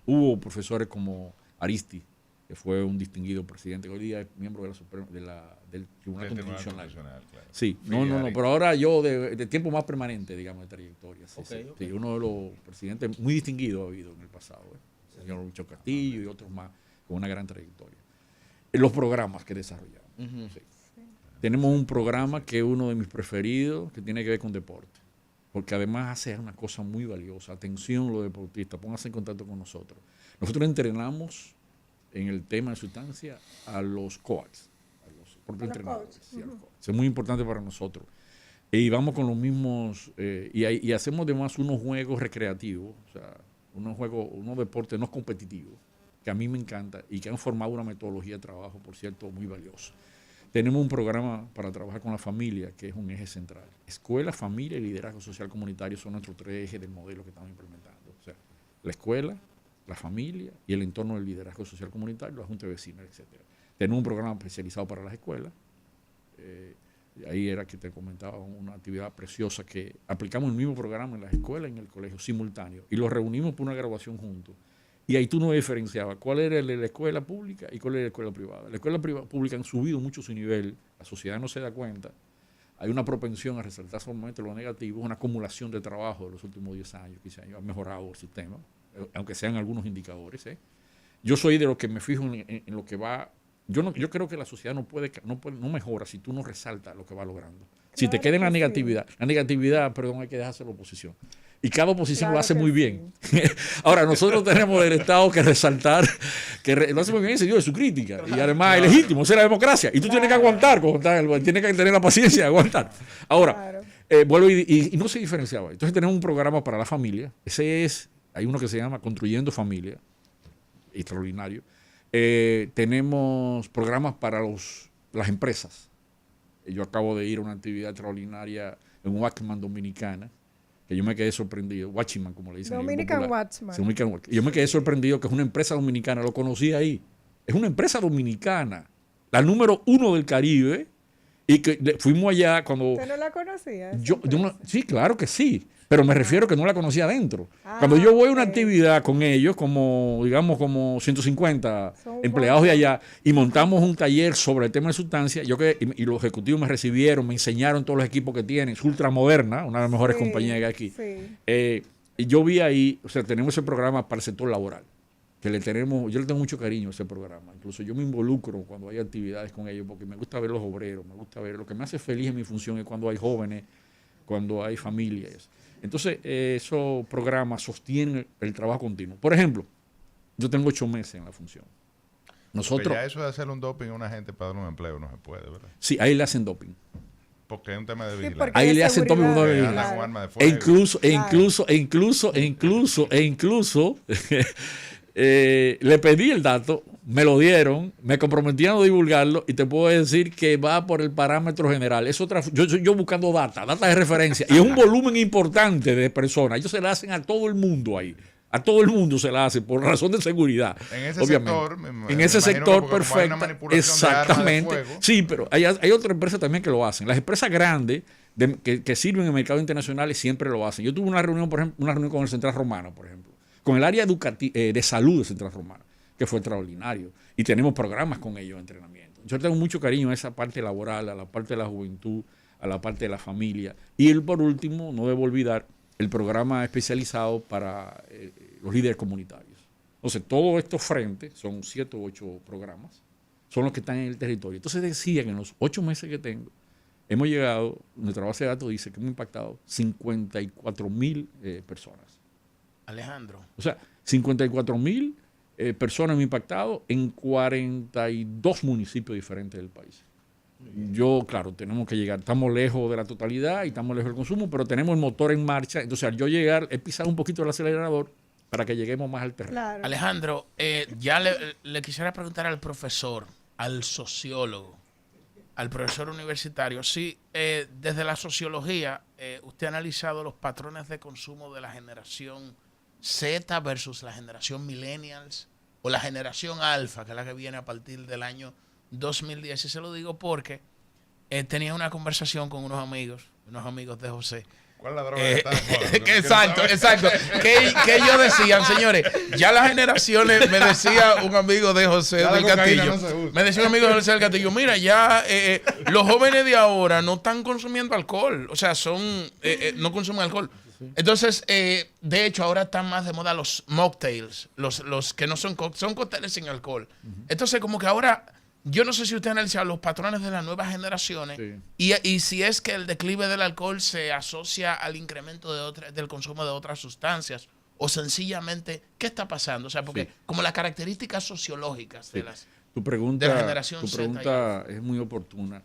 Speaker 2: hubo profesores como Aristi, que fue un distinguido presidente, que hoy día es miembro del Tribunal Constitucional.
Speaker 3: Claro.
Speaker 2: Sí,
Speaker 3: Sí,
Speaker 2: no,
Speaker 3: Aristi.
Speaker 2: pero ahora yo de tiempo más permanente, digamos, de trayectoria. Sí,
Speaker 1: Ok,
Speaker 2: sí.
Speaker 1: ok.
Speaker 2: Sí, uno de los presidentes muy distinguidos ha habido en el pasado, el señor Lucho Castillo y otros más con una gran trayectoria. Los programas que desarrollamos.
Speaker 1: Ujú.
Speaker 2: Sí. Tenemos un programa que es uno de mis preferidos, que tiene que ver con deporte, porque además hace una cosa muy valiosa. Atención los deportistas, pónganse en contacto con nosotros. Nosotros entrenamos en el tema de sustancia a los coaches, a los propios entrenadores. Sí, a los coaches. Eso es muy importante para nosotros. Y vamos con los mismos, y hacemos además unos juegos recreativos, o sea, unos deportes no competitivos, que a mí me encanta y que han formado una metodología de trabajo, por cierto, muy valiosa. Tenemos un programa para trabajar con la familia, que es un eje central. Escuela, familia y liderazgo social comunitario son nuestros 3 ejes del modelo que estamos implementando. O sea, la escuela, la familia y el entorno del liderazgo social comunitario, la junta de vecinos, etc. Tenemos un programa especializado para las escuelas. Ahí era que te comentaba una actividad preciosa que aplicamos el mismo programa en las escuelas y en el colegio simultáneo y los reunimos por una graduación juntos. Y ahí tú no diferenciabas cuál era el de la escuela pública y cuál era la escuela privada. La escuela pública han subido mucho su nivel, la sociedad no se da cuenta. Hay una propensión a resaltar solamente lo negativo, una acumulación de trabajo de los últimos 10 años, 15 años, ha mejorado el sistema, aunque sean algunos indicadores. Yo soy de los que me fijo en lo que va. Yo creo que la sociedad no mejora si tú no resaltas lo que va logrando. Si te queda en la negatividad, perdón, hay que dejarse la oposición. Y cada oposición lo hace muy bien. Ahora, nosotros tenemos del Estado que resaltar, lo hace muy bien en sentido de su crítica. Y además es legítimo, esa es la democracia. Y tú tienes que aguantar, tienes que tener la paciencia de aguantar. Ahora, vuelvo y no se diferenciaba. Entonces tenemos un programa para la familia. Hay uno que se llama Construyendo Familia, extraordinario. Tenemos programas para las empresas. Yo acabo de ir a una actividad extraordinaria en Watchman Dominicana, que yo me quedé sorprendido. Watchman, como le dicen.
Speaker 5: Dominican Watchman.
Speaker 2: Yo me quedé sorprendido que es una empresa dominicana, lo conocí ahí. Es una empresa dominicana, la número 1 del Caribe, y que fuimos allá cuando...
Speaker 5: ¿Usted no la conocía?
Speaker 2: Sí, claro que sí. Pero me refiero que no la conocía adentro. Cuando yo voy a una actividad con ellos, como 150 empleados de allá, y montamos un taller sobre el tema de sustancias, y los ejecutivos me recibieron, me enseñaron todos los equipos que tienen, es ultramoderna, una de las mejores compañías que hay aquí. Sí. Y yo vi ahí, o sea, tenemos ese programa para el sector laboral, yo le tengo mucho cariño a ese programa. Incluso yo me involucro cuando hay actividades con ellos, porque me gusta ver los obreros, lo que me hace feliz en mi función es cuando hay jóvenes, cuando hay familias. Entonces, esos programas sostienen el trabajo continuo. Por ejemplo, yo tengo 8 meses en la función. Nosotros,
Speaker 3: ya eso de hacerle un doping a una gente para dar un empleo no se puede, ¿verdad?
Speaker 2: Sí, ahí le hacen doping.
Speaker 3: Porque es un tema de vigilancia.
Speaker 2: Sí, ahí le hacen doping uno de vigilancia. Incluso, le pedí el dato, me lo dieron, me comprometí a no divulgarlo y te puedo decir que va por el parámetro general. Es otra, yo buscando data de referencia y es un volumen importante de personas. Ellos se la hacen a todo el mundo ahí. A todo el mundo se la hace por razón de seguridad.
Speaker 3: En ese sector,
Speaker 2: en ese sector, perfecto. Exactamente. Sí, pero hay otras empresas también que lo hacen. Las empresas grandes que sirven en el mercado internacional siempre lo hacen. Yo tuve una reunión, por ejemplo, con el Central Romano, por ejemplo, con el área de salud de Central Romano, que fue extraordinario. Y tenemos programas con ellos de entrenamiento. Yo tengo mucho cariño a esa parte laboral, a la parte de la juventud, a la parte de la familia. Y por último, no debo olvidar el programa especializado para los líderes comunitarios. Entonces, todos estos frentes, son 7 o 8 programas, son los que están en el territorio. Entonces decía que en los 8 meses que tengo, hemos llegado, nuestra base de datos dice que hemos impactado 54,000 personas.
Speaker 4: Alejandro.
Speaker 2: O sea, 54,000 personas hemos impactado en 42 municipios diferentes del país. Yo, claro, tenemos que llegar, estamos lejos de la totalidad y estamos lejos del consumo, pero tenemos el motor en marcha. Entonces, al yo llegar, he pisado un poquito el acelerador para que lleguemos más al terreno.
Speaker 5: Claro.
Speaker 4: Alejandro, ya le quisiera preguntar al profesor, al sociólogo, al profesor universitario, si desde la sociología usted ha analizado los patrones de consumo de la generación Z versus la generación millennials o la generación alfa, que es la que viene a partir del año 2010. Y se lo digo porque tenía una conversación con unos amigos de José.
Speaker 3: ¿Cuál es la droga que está de moda?
Speaker 4: Exacto. Que ellos decían, señores, ya las generaciones, me decía un amigo de José del Castillo, mira, ya los jóvenes de ahora no están consumiendo alcohol, o sea, no consumen alcohol. Entonces, de hecho, ahora están más de moda los mocktails, los que no son cócteles sin alcohol. Entonces, como que ahora, yo no sé si usted ha analizado los patrones de las nuevas generaciones y si es que el declive del alcohol se asocia al incremento del consumo de otras sustancias o sencillamente, ¿qué está pasando? O sea, porque como las características sociológicas de la generación Z. Tu pregunta
Speaker 2: es muy oportuna,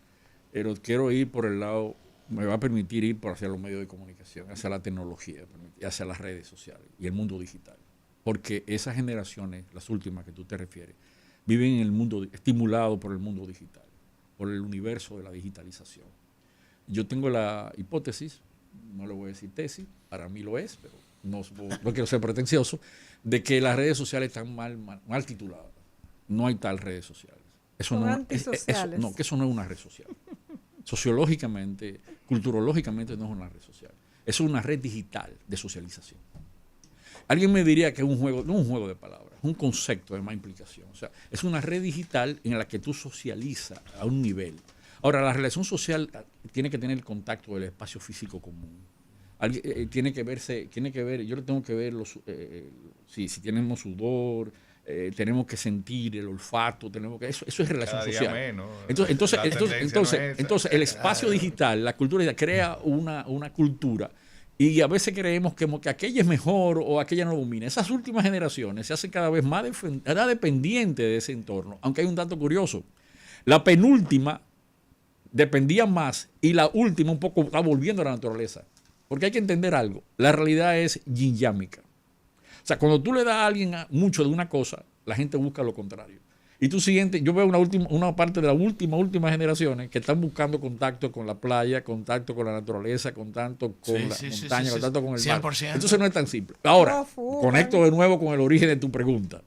Speaker 2: pero quiero ir por el lado, me va a permitir ir hacia los medios de comunicación, hacia la tecnología, hacia las redes sociales y el mundo digital. Porque esas generaciones, las últimas que tú te refieres, viven en el mundo, estimulado por el mundo digital. por el universo de la digitalización. Yo tengo la hipótesis, no le voy a decir tesis, para mí lo es, pero no quiero ser pretencioso, de que las redes sociales están mal tituladas. No hay tal redes sociales.
Speaker 5: Son antisociales.
Speaker 2: Que eso no es una red social. Sociológicamente, culturológicamente no es una red social. Eso es una red digital de socialización. Alguien me diría que es un juego, no un juego de palabras, es un concepto de más implicación. O sea, es una red digital en la que tú socializas a un nivel. Ahora, la relación social tiene que tener el contacto del espacio físico común. Tiene que ver, yo le tengo que ver si tenemos sudor, tenemos que sentir el olfato, eso es relación social.
Speaker 3: Menos,
Speaker 2: entonces, el espacio digital, la cultura digital, crea una cultura. Y a veces creemos que aquella es mejor o aquella no domina. Esas últimas generaciones se hacen cada vez más dependientes de ese entorno. Aunque hay un dato curioso. La penúltima dependía más y la última un poco está volviendo a la naturaleza. Porque hay que entender algo. La realidad es yin-yámica. O sea, cuando tú le das a alguien mucho de una cosa, la gente busca lo contrario. Y tú siguiente, yo veo una parte de las últimas generaciones que están buscando contacto con la playa, contacto con la naturaleza, contacto con la montaña, contacto con el mar.
Speaker 4: 100%.
Speaker 2: Entonces no es tan simple. Ahora, conecto de nuevo con el origen de tu pregunta.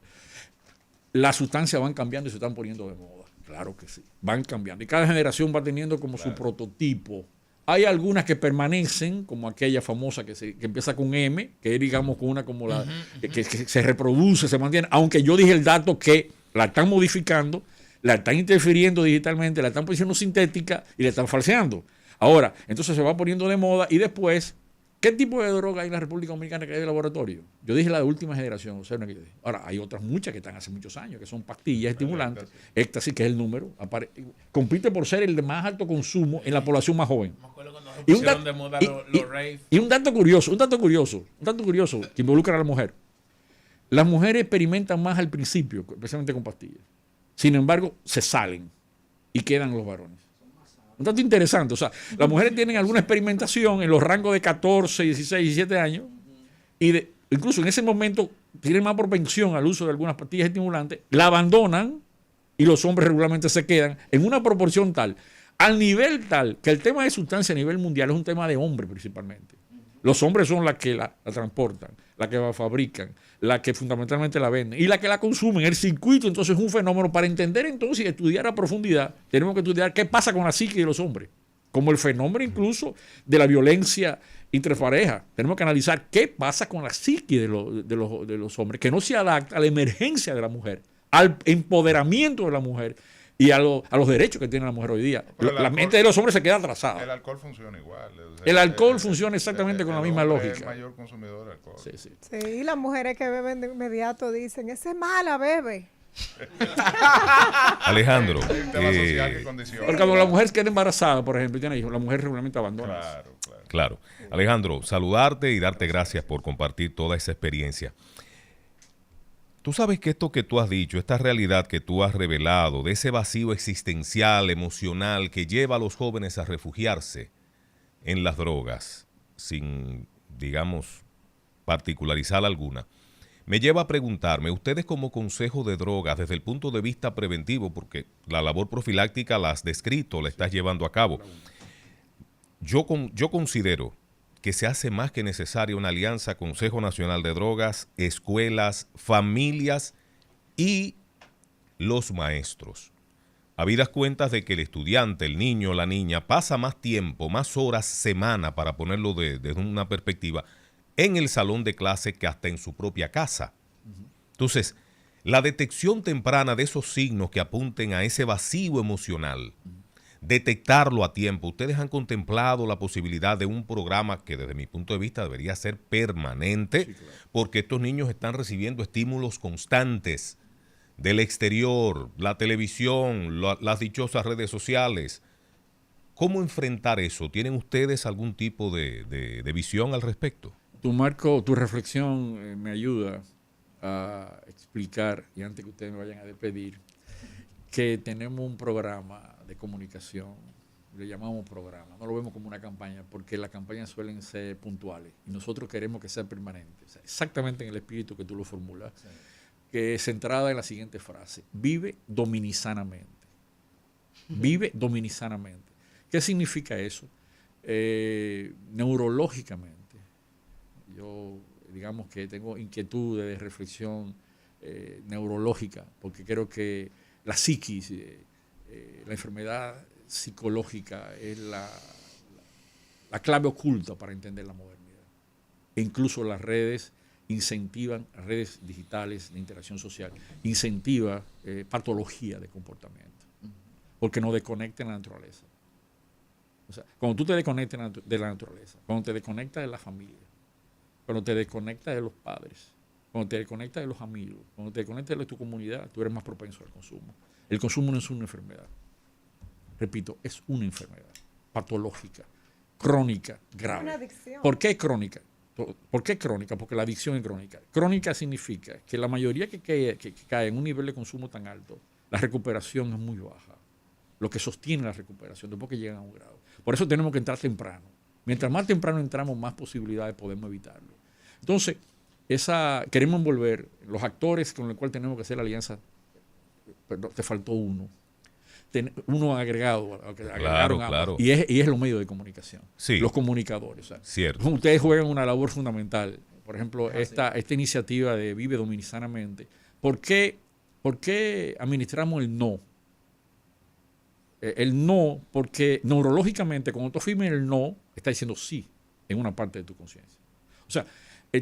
Speaker 2: Las sustancias van cambiando y se están poniendo de moda. Claro que sí, van cambiando. Y cada generación va teniendo como su prototipo. Hay algunas que permanecen, como aquella famosa que empieza con M, que es, digamos, con una como la que se reproduce, se mantiene. Aunque yo dije el dato que la están modificando, la están interfiriendo digitalmente, la están poniendo sintética y la están falseando. Ahora, entonces se va poniendo de moda y después, ¿qué tipo de droga hay en la República Dominicana que hay de laboratorio? Yo dije la de última generación. O sea, ahora, hay otras muchas que están hace muchos años, que son pastillas estimulantes. Éxtasis, que es el número, compite por ser el de más alto consumo en la población más joven.
Speaker 4: Me acuerdo cuando se pusieron de moda los raves.
Speaker 2: Y un dato curioso que involucra a la mujer. Las mujeres experimentan más al principio, especialmente con pastillas. Sin embargo, se salen y quedan los varones. Un dato interesante. O sea, las mujeres tienen alguna experimentación en los rangos de 14, 16, 17 años y incluso en ese momento tienen más propensión al uso de algunas pastillas estimulantes, la abandonan y los hombres regularmente se quedan en una proporción tal, al nivel tal, que el tema de sustancia a nivel mundial es un tema de hombres principalmente. Los hombres son las que la transportan, las que la fabrican, las que fundamentalmente la venden y las que la consumen. El circuito entonces es un fenómeno. Para entender entonces y estudiar a profundidad, tenemos que estudiar qué pasa con la psique de los hombres, como el fenómeno incluso de la violencia interpareja. Tenemos que analizar qué pasa con la psique de los hombres, que no se adapta a la emergencia de la mujer, al empoderamiento de la mujer y a los derechos que tiene la mujer hoy día. La mente de los hombres se queda atrasada.
Speaker 3: El alcohol funciona igual.
Speaker 2: El alcohol funciona exactamente con la misma lógica.
Speaker 3: Es el mayor consumidor de alcohol.
Speaker 2: Sí.
Speaker 5: Sí, y las mujeres que beben de inmediato dicen, esa es mala, bebe.
Speaker 6: Alejandro,
Speaker 3: Hay un tema social que condiciona.
Speaker 2: Porque cuando la mujer queda embarazada, por ejemplo, y tiene hijos, la mujer regularmente abandona.
Speaker 6: claro. Alejandro, saludarte y darte gracias por compartir toda esa experiencia. Tú sabes que esto que tú has dicho, esta realidad que tú has revelado, de ese vacío existencial, emocional, que lleva a los jóvenes a refugiarse en las drogas, sin, digamos, particularizar alguna, me lleva a preguntarme, ustedes como Consejo de Drogas, desde el punto de vista preventivo, porque la labor profiláctica la has descrito, la estás llevando a cabo, yo considero que se hace más que necesaria una alianza Consejo Nacional de Drogas, escuelas, familias y los maestros. Habidas cuentas de que el estudiante, el niño, la niña, pasa más tiempo, más horas semana, para ponerlo desde una perspectiva, en el salón de clase que hasta en su propia casa. Entonces, la detección temprana de esos signos que apunten a ese vacío emocional, detectarlo a tiempo. Ustedes han contemplado la posibilidad de un programa que desde mi punto de vista debería ser permanente, sí, claro, porque estos niños están recibiendo estímulos constantes del exterior, la televisión, las dichosas redes sociales. ¿Cómo enfrentar eso? ¿Tienen ustedes algún tipo de visión al respecto?
Speaker 2: Tu reflexión me ayuda a explicar, y antes que ustedes me vayan a despedir, que tenemos un programa de comunicación, le llamamos programa, no lo vemos como una campaña, porque las campañas suelen ser puntuales y nosotros queremos que sea permanente, o sea, exactamente en el espíritu que tú lo formulas, sí, que es centrada en la siguiente frase: vive dominicanamente. Vive dominicanamente. ¿Qué significa eso? Neurológicamente, yo digamos que tengo inquietudes de reflexión neurológica, porque creo que la psiquis, la enfermedad psicológica es la clave oculta para entender la modernidad. E incluso las redes incentivan, las redes digitales de interacción social, incentiva patología de comportamiento, porque nos desconecta de la naturaleza. O sea, cuando tú te desconectas de la naturaleza, cuando te desconectas de la familia, cuando te desconectas de los padres, cuando te desconectas de los amigos, cuando te desconectas de tu comunidad, tú eres más propenso al consumo. El consumo no es una enfermedad. Repito, es una enfermedad patológica, crónica, grave.
Speaker 5: Una adicción.
Speaker 2: ¿Por qué crónica? ¿Por qué crónica? Porque la adicción es crónica. Crónica significa que la mayoría que cae en un nivel de consumo tan alto, la recuperación es muy baja. Lo que sostiene la recuperación después que llegan a un grado. Por eso tenemos que entrar temprano. Mientras más temprano entramos, más posibilidades podemos evitarlo. Entonces, queremos envolver los actores con los cuales tenemos que hacer la alianza. Perdón, te faltó uno. Uno agregado.
Speaker 6: Claro.
Speaker 2: Y es los medios de comunicación.
Speaker 6: Sí.
Speaker 2: Los comunicadores. O sea,
Speaker 6: Cierto.
Speaker 2: ustedes juegan una labor fundamental. Por ejemplo, esta iniciativa de Vive Dominicanamente. ¿Por qué administramos el no? El no, porque neurológicamente, cuando tú afirmas el no, está diciendo sí en una parte de tu conciencia. O sea,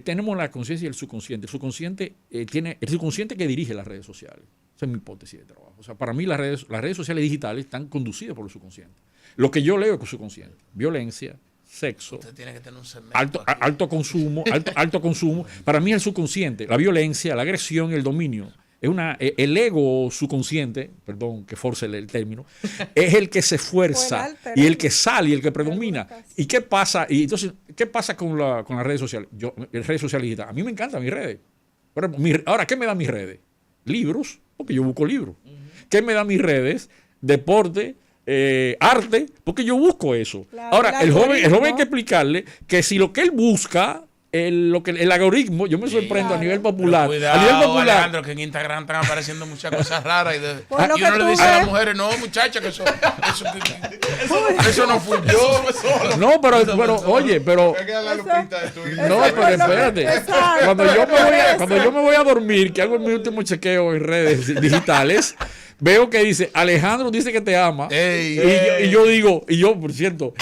Speaker 2: tenemos la conciencia y el subconsciente. El subconsciente el subconsciente que dirige las redes sociales. Esa es mi hipótesis de trabajo. O sea, para mí las redes sociales digitales están conducidas por el subconsciente. Lo que yo leo es el subconsciente. Violencia, sexo,
Speaker 4: Usted tiene que tener un segmento
Speaker 2: alto consumo. Para mí el subconsciente, la violencia, la agresión y el dominio. El ego subconsciente, perdón que force el término, es el que se esfuerza y el que sale y el que predomina. ¿Y qué pasa? Y entonces, ¿qué pasa con las redes sociales? Redes sociales digitales. A mí me encantan mis redes. Ahora, ¿qué me dan mis redes? Libros, porque yo busco libros. ¿Qué me dan mis redes? Deporte, arte, porque yo busco eso. Ahora, el joven hay que explicarle que si lo que él busca el algoritmo, yo me sorprendo a nivel popular.
Speaker 4: Cuidado,
Speaker 2: a nivel popular,
Speaker 4: Alejandro, que en Instagram están apareciendo muchas cosas raras y
Speaker 5: lo
Speaker 4: uno
Speaker 5: que
Speaker 4: le
Speaker 5: tú
Speaker 4: dice a las
Speaker 5: ves.
Speaker 4: mujeres, no, muchacha, que eso no fui yo.
Speaker 2: no, pero oye, pero
Speaker 3: Hay que darle la lupita de tu
Speaker 2: no, pero espérate.
Speaker 5: Exacto.
Speaker 2: Cuando yo me voy a dormir, que hago mi último chequeo en redes digitales, veo que dice, Alejandro dice que te ama. Y yo, por cierto,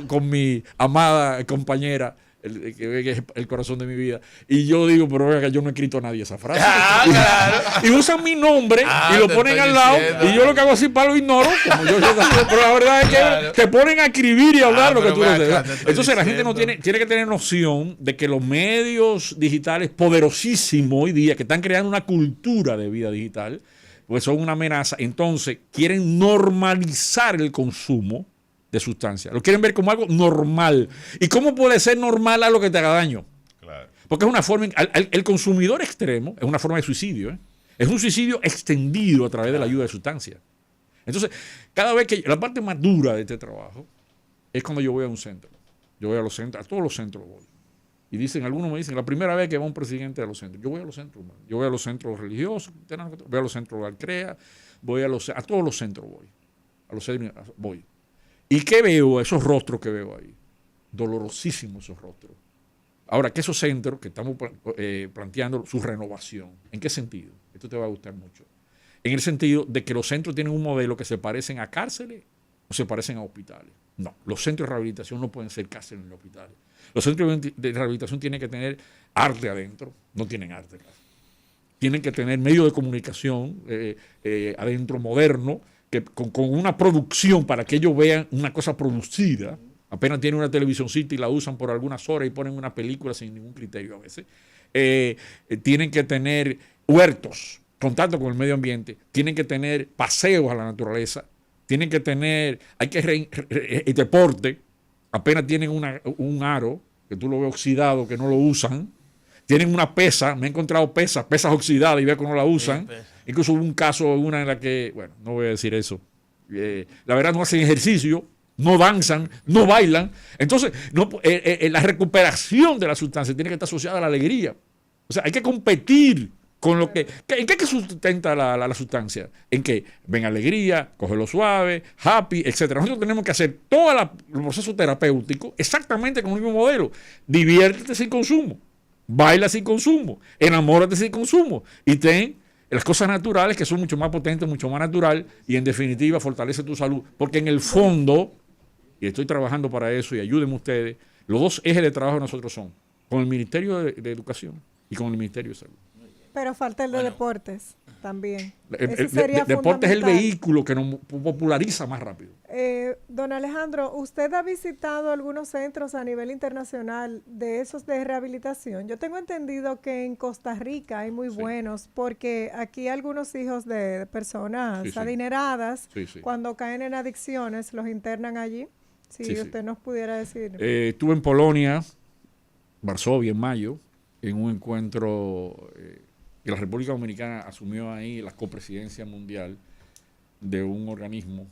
Speaker 2: con mi amada compañera, el corazón de mi vida, y yo digo, pero venga, yo no he escrito a nadie esa frase.
Speaker 4: Claro.
Speaker 2: Y usan mi nombre y lo
Speaker 4: te
Speaker 2: ponen
Speaker 4: estoy
Speaker 2: al lado,
Speaker 4: diciendo.
Speaker 2: y yo lo que hago así para lo ignoro, como pero la verdad es que
Speaker 4: Claro.
Speaker 2: te ponen a escribir y hablar lo que
Speaker 4: pero
Speaker 2: tú no
Speaker 4: ven acá,
Speaker 2: sabes.
Speaker 4: te estoy
Speaker 2: Entonces la gente no
Speaker 4: diciendo.
Speaker 2: tiene que tener noción de que los medios digitales poderosísimos hoy día, que están creando una cultura de vida digital, pues son una amenaza. Entonces quieren normalizar el consumo de sustancias. Lo quieren ver como algo normal. ¿Y cómo puede ser normal algo que te haga daño?
Speaker 3: Claro.
Speaker 2: Porque es una forma, el consumidor extremo es una forma de suicidio. Es un suicidio extendido a través de la ayuda de sustancias. Entonces, cada vez que la parte más dura de este trabajo es cuando yo voy a un centro. Yo voy a los centros, a todos los centros voy. Y algunos me dicen, la primera vez que va un presidente a los centros. Yo voy a los centros, man. Yo voy a los centros religiosos, voy a los centros de Alcrea, a todos los centros voy. A los centros voy. ¿Y qué veo? Esos rostros que veo ahí. Dolorosísimos esos rostros. Ahora, que esos centros que estamos planteando su renovación. ¿En qué sentido? Esto te va a gustar mucho. En el sentido de que los centros tienen un modelo que se parecen a cárceles o se parecen a hospitales. No, los centros de rehabilitación no pueden ser cárceles ni hospitales. Los centros de rehabilitación tienen que tener arte adentro. No tienen arte casi. Tienen que tener medios de comunicación adentro moderno, con una producción para que ellos vean una cosa producida. Apenas tienen una televisioncita y la usan por algunas horas y ponen una película sin ningún criterio a veces. Tienen que tener huertos, contacto con el medio ambiente, tienen que tener paseos a la naturaleza, tienen que tener, deporte, apenas tienen un aro, que tú lo ves oxidado, que no lo usan, tienen una pesa, me he encontrado pesas oxidadas y veo que no la usan. Incluso hubo un caso, una en la que, bueno, no voy a decir eso. La verdad no hacen ejercicio, no danzan, no bailan. Entonces, la recuperación de la sustancia tiene que estar asociada a la alegría. O sea, hay que competir Con lo ¿en qué sustenta la sustancia? En que ven alegría, cógelo suave, happy, etcétera. Nosotros tenemos que hacer todo el proceso terapéutico exactamente con el mismo modelo. Diviértete sin consumo, baila sin consumo, enamórate sin consumo y ten las cosas naturales que son mucho más potentes, mucho más natural y en definitiva fortalece tu salud. Porque en el fondo, y estoy trabajando para eso y ayúdenme ustedes, los dos ejes de trabajo de nosotros son con el Ministerio de Educación y con el Ministerio de Salud.
Speaker 5: Pero falta el de deportes también.
Speaker 2: El deporte es el vehículo que nos populariza más rápido.
Speaker 5: Don Alejandro, ¿usted ha visitado algunos centros a nivel internacional de esos de rehabilitación? Yo tengo entendido que en Costa Rica hay muy buenos, porque aquí algunos hijos de personas adineradas, cuando caen en adicciones, los internan allí. Si usted nos pudiera decir.
Speaker 2: Estuve en Polonia, Varsovia, en mayo, en un encuentro que la República Dominicana asumió ahí la copresidencia mundial de un organismo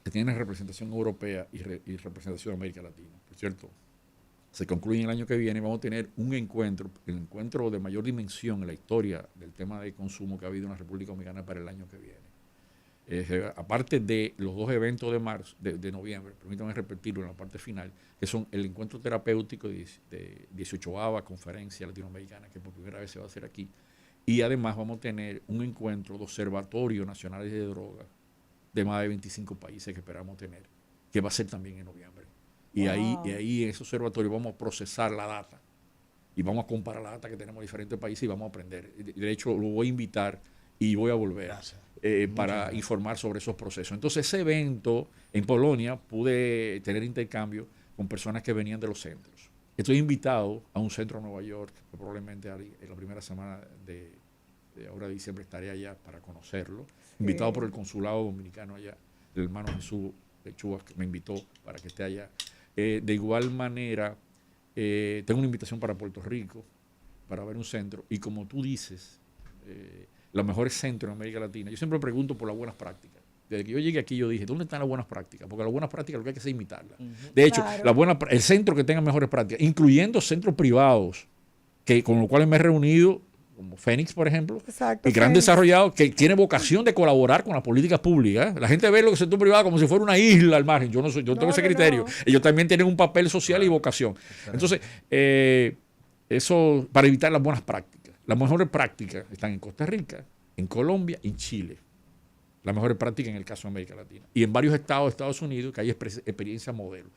Speaker 2: que tiene representación europea y representación de América Latina. Por cierto, se concluye el año que viene, vamos a tener un encuentro, el encuentro de mayor dimensión en la historia del tema de consumo que ha habido en la República Dominicana para el año que viene. Aparte de los dos eventos de marzo, de noviembre, permítanme repetirlo en la parte final, que son el encuentro terapéutico de 18ª conferencia latinoamericana, que por primera vez se va a hacer aquí, y además vamos a tener un encuentro de observatorios nacionales de drogas de más de 25 países que esperamos tener, que va a ser también en noviembre. Y ahí en ese observatorio vamos a procesar la data y vamos a comparar la data que tenemos en diferentes países y vamos a aprender. De hecho, lo voy a invitar y voy a volver para informar sobre esos procesos. Entonces, ese evento en Polonia pude tener intercambio con personas que venían de los centros. Estoy invitado a un centro en Nueva York, que probablemente en la primera semana de ahora de diciembre estaré allá para conocerlo. Invitado por el consulado dominicano allá, el hermano Jesús de Chubas, que me invitó para que esté allá. De igual manera, tengo una invitación para Puerto Rico, para ver un centro. Y como tú dices, los mejores centros en América Latina, yo siempre pregunto por las buenas prácticas. Desde que yo llegué aquí, yo dije, ¿dónde están las buenas prácticas? Porque las buenas prácticas lo que hay que hacer es imitarlas. De hecho, el centro que tenga mejores prácticas, incluyendo centros privados, con los cuales me he reunido, como Fénix, por ejemplo, y que han desarrollado, que tiene vocación de colaborar con las políticas públicas. La gente ve el sector privado como si fuera una isla al margen. Yo tengo ese criterio. Ellos también tienen un papel social y vocación. Entonces, eso para evitar las buenas prácticas. Las mejores prácticas están en Costa Rica, en Colombia y en Chile. Las mejores prácticas en el caso de América Latina. Y en varios estados de Estados Unidos que hay experiencia modelo.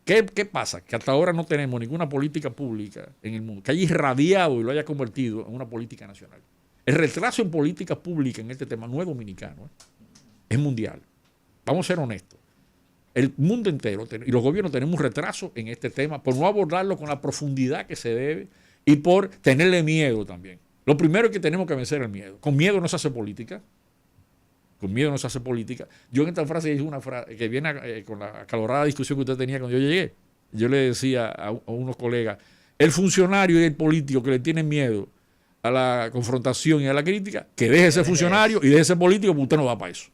Speaker 2: ¿Qué pasa? Que hasta ahora no tenemos ninguna política pública en el mundo que haya irradiado y lo haya convertido en una política nacional. El retraso en política pública en este tema no es dominicano, es mundial. Vamos a ser honestos. El mundo entero y los gobiernos tenemos un retraso en este tema por no abordarlo con la profundidad que se debe y por tenerle miedo también. Lo primero es que tenemos que vencer el miedo. Con miedo no se hace política. Con miedo no se hace política. Yo en esta frase dije una frase que viene con la acalorada discusión que usted tenía cuando yo llegué. Yo le decía a unos colegas, el funcionario y el político que le tienen miedo a la confrontación y a la crítica, que deje ese funcionario y deje ese político, porque usted no va para eso.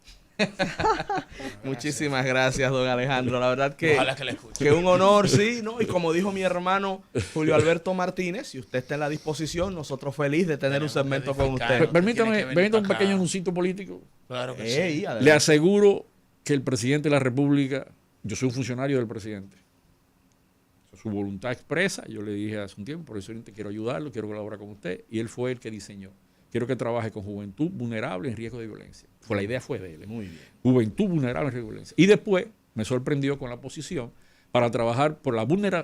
Speaker 1: Muchísimas gracias, don Alejandro. La verdad que
Speaker 4: Ojalá que le escuche.
Speaker 1: que un honor, sí, ¿no? Y como dijo mi hermano Julio Alberto Martínez, si usted está en la disposición, nosotros felices de tener un segmento con usted.
Speaker 2: Permítame un pequeño anuncito político.
Speaker 4: Claro que sí.
Speaker 1: Adelante.
Speaker 2: Le aseguro que el presidente de la República, yo soy un funcionario del presidente. Su voluntad expresa, yo le dije hace un tiempo, presidente, quiero ayudarlo, quiero colaborar con usted, y él fue el que diseñó. Quiero que trabaje con juventud vulnerable en riesgo de violencia. La idea fue de él.
Speaker 1: Muy bien.
Speaker 2: Juventud vulnerable en riesgo de violencia. Y después me sorprendió con la posición para trabajar por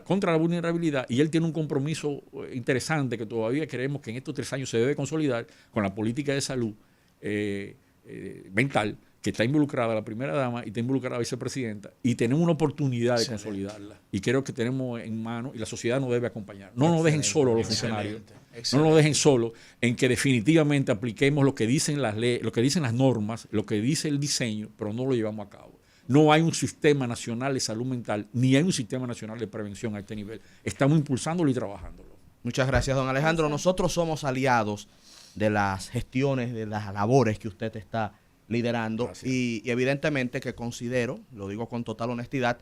Speaker 2: contra la vulnerabilidad, y él tiene un compromiso interesante que todavía creemos que en estos 3 años se debe consolidar con la política de salud mental, que está involucrada la primera dama y está involucrada la vicepresidenta, y tenemos una oportunidad de consolidarla. Y creo que tenemos en mano, y la sociedad nos debe acompañar. No nos dejen solos los funcionarios. No nos dejen solos en que definitivamente apliquemos lo que dicen las leyes, lo que dicen las normas, lo que dice el diseño, pero no lo llevamos a cabo. No hay un sistema nacional de salud mental, ni hay un sistema nacional de prevención a este nivel. Estamos impulsándolo y trabajándolo.
Speaker 1: Muchas gracias, don Alejandro. Nosotros somos aliados de las gestiones, de las labores que usted está liderando, y evidentemente que considero, lo digo con total honestidad,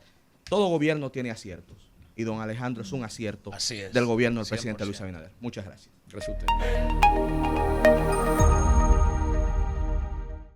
Speaker 1: todo gobierno tiene aciertos y don Alejandro es un acierto
Speaker 4: Así es.
Speaker 1: del gobierno del
Speaker 4: 100%.
Speaker 1: presidente Luis Abinader. Muchas gracias.
Speaker 2: Gracias a ustedes.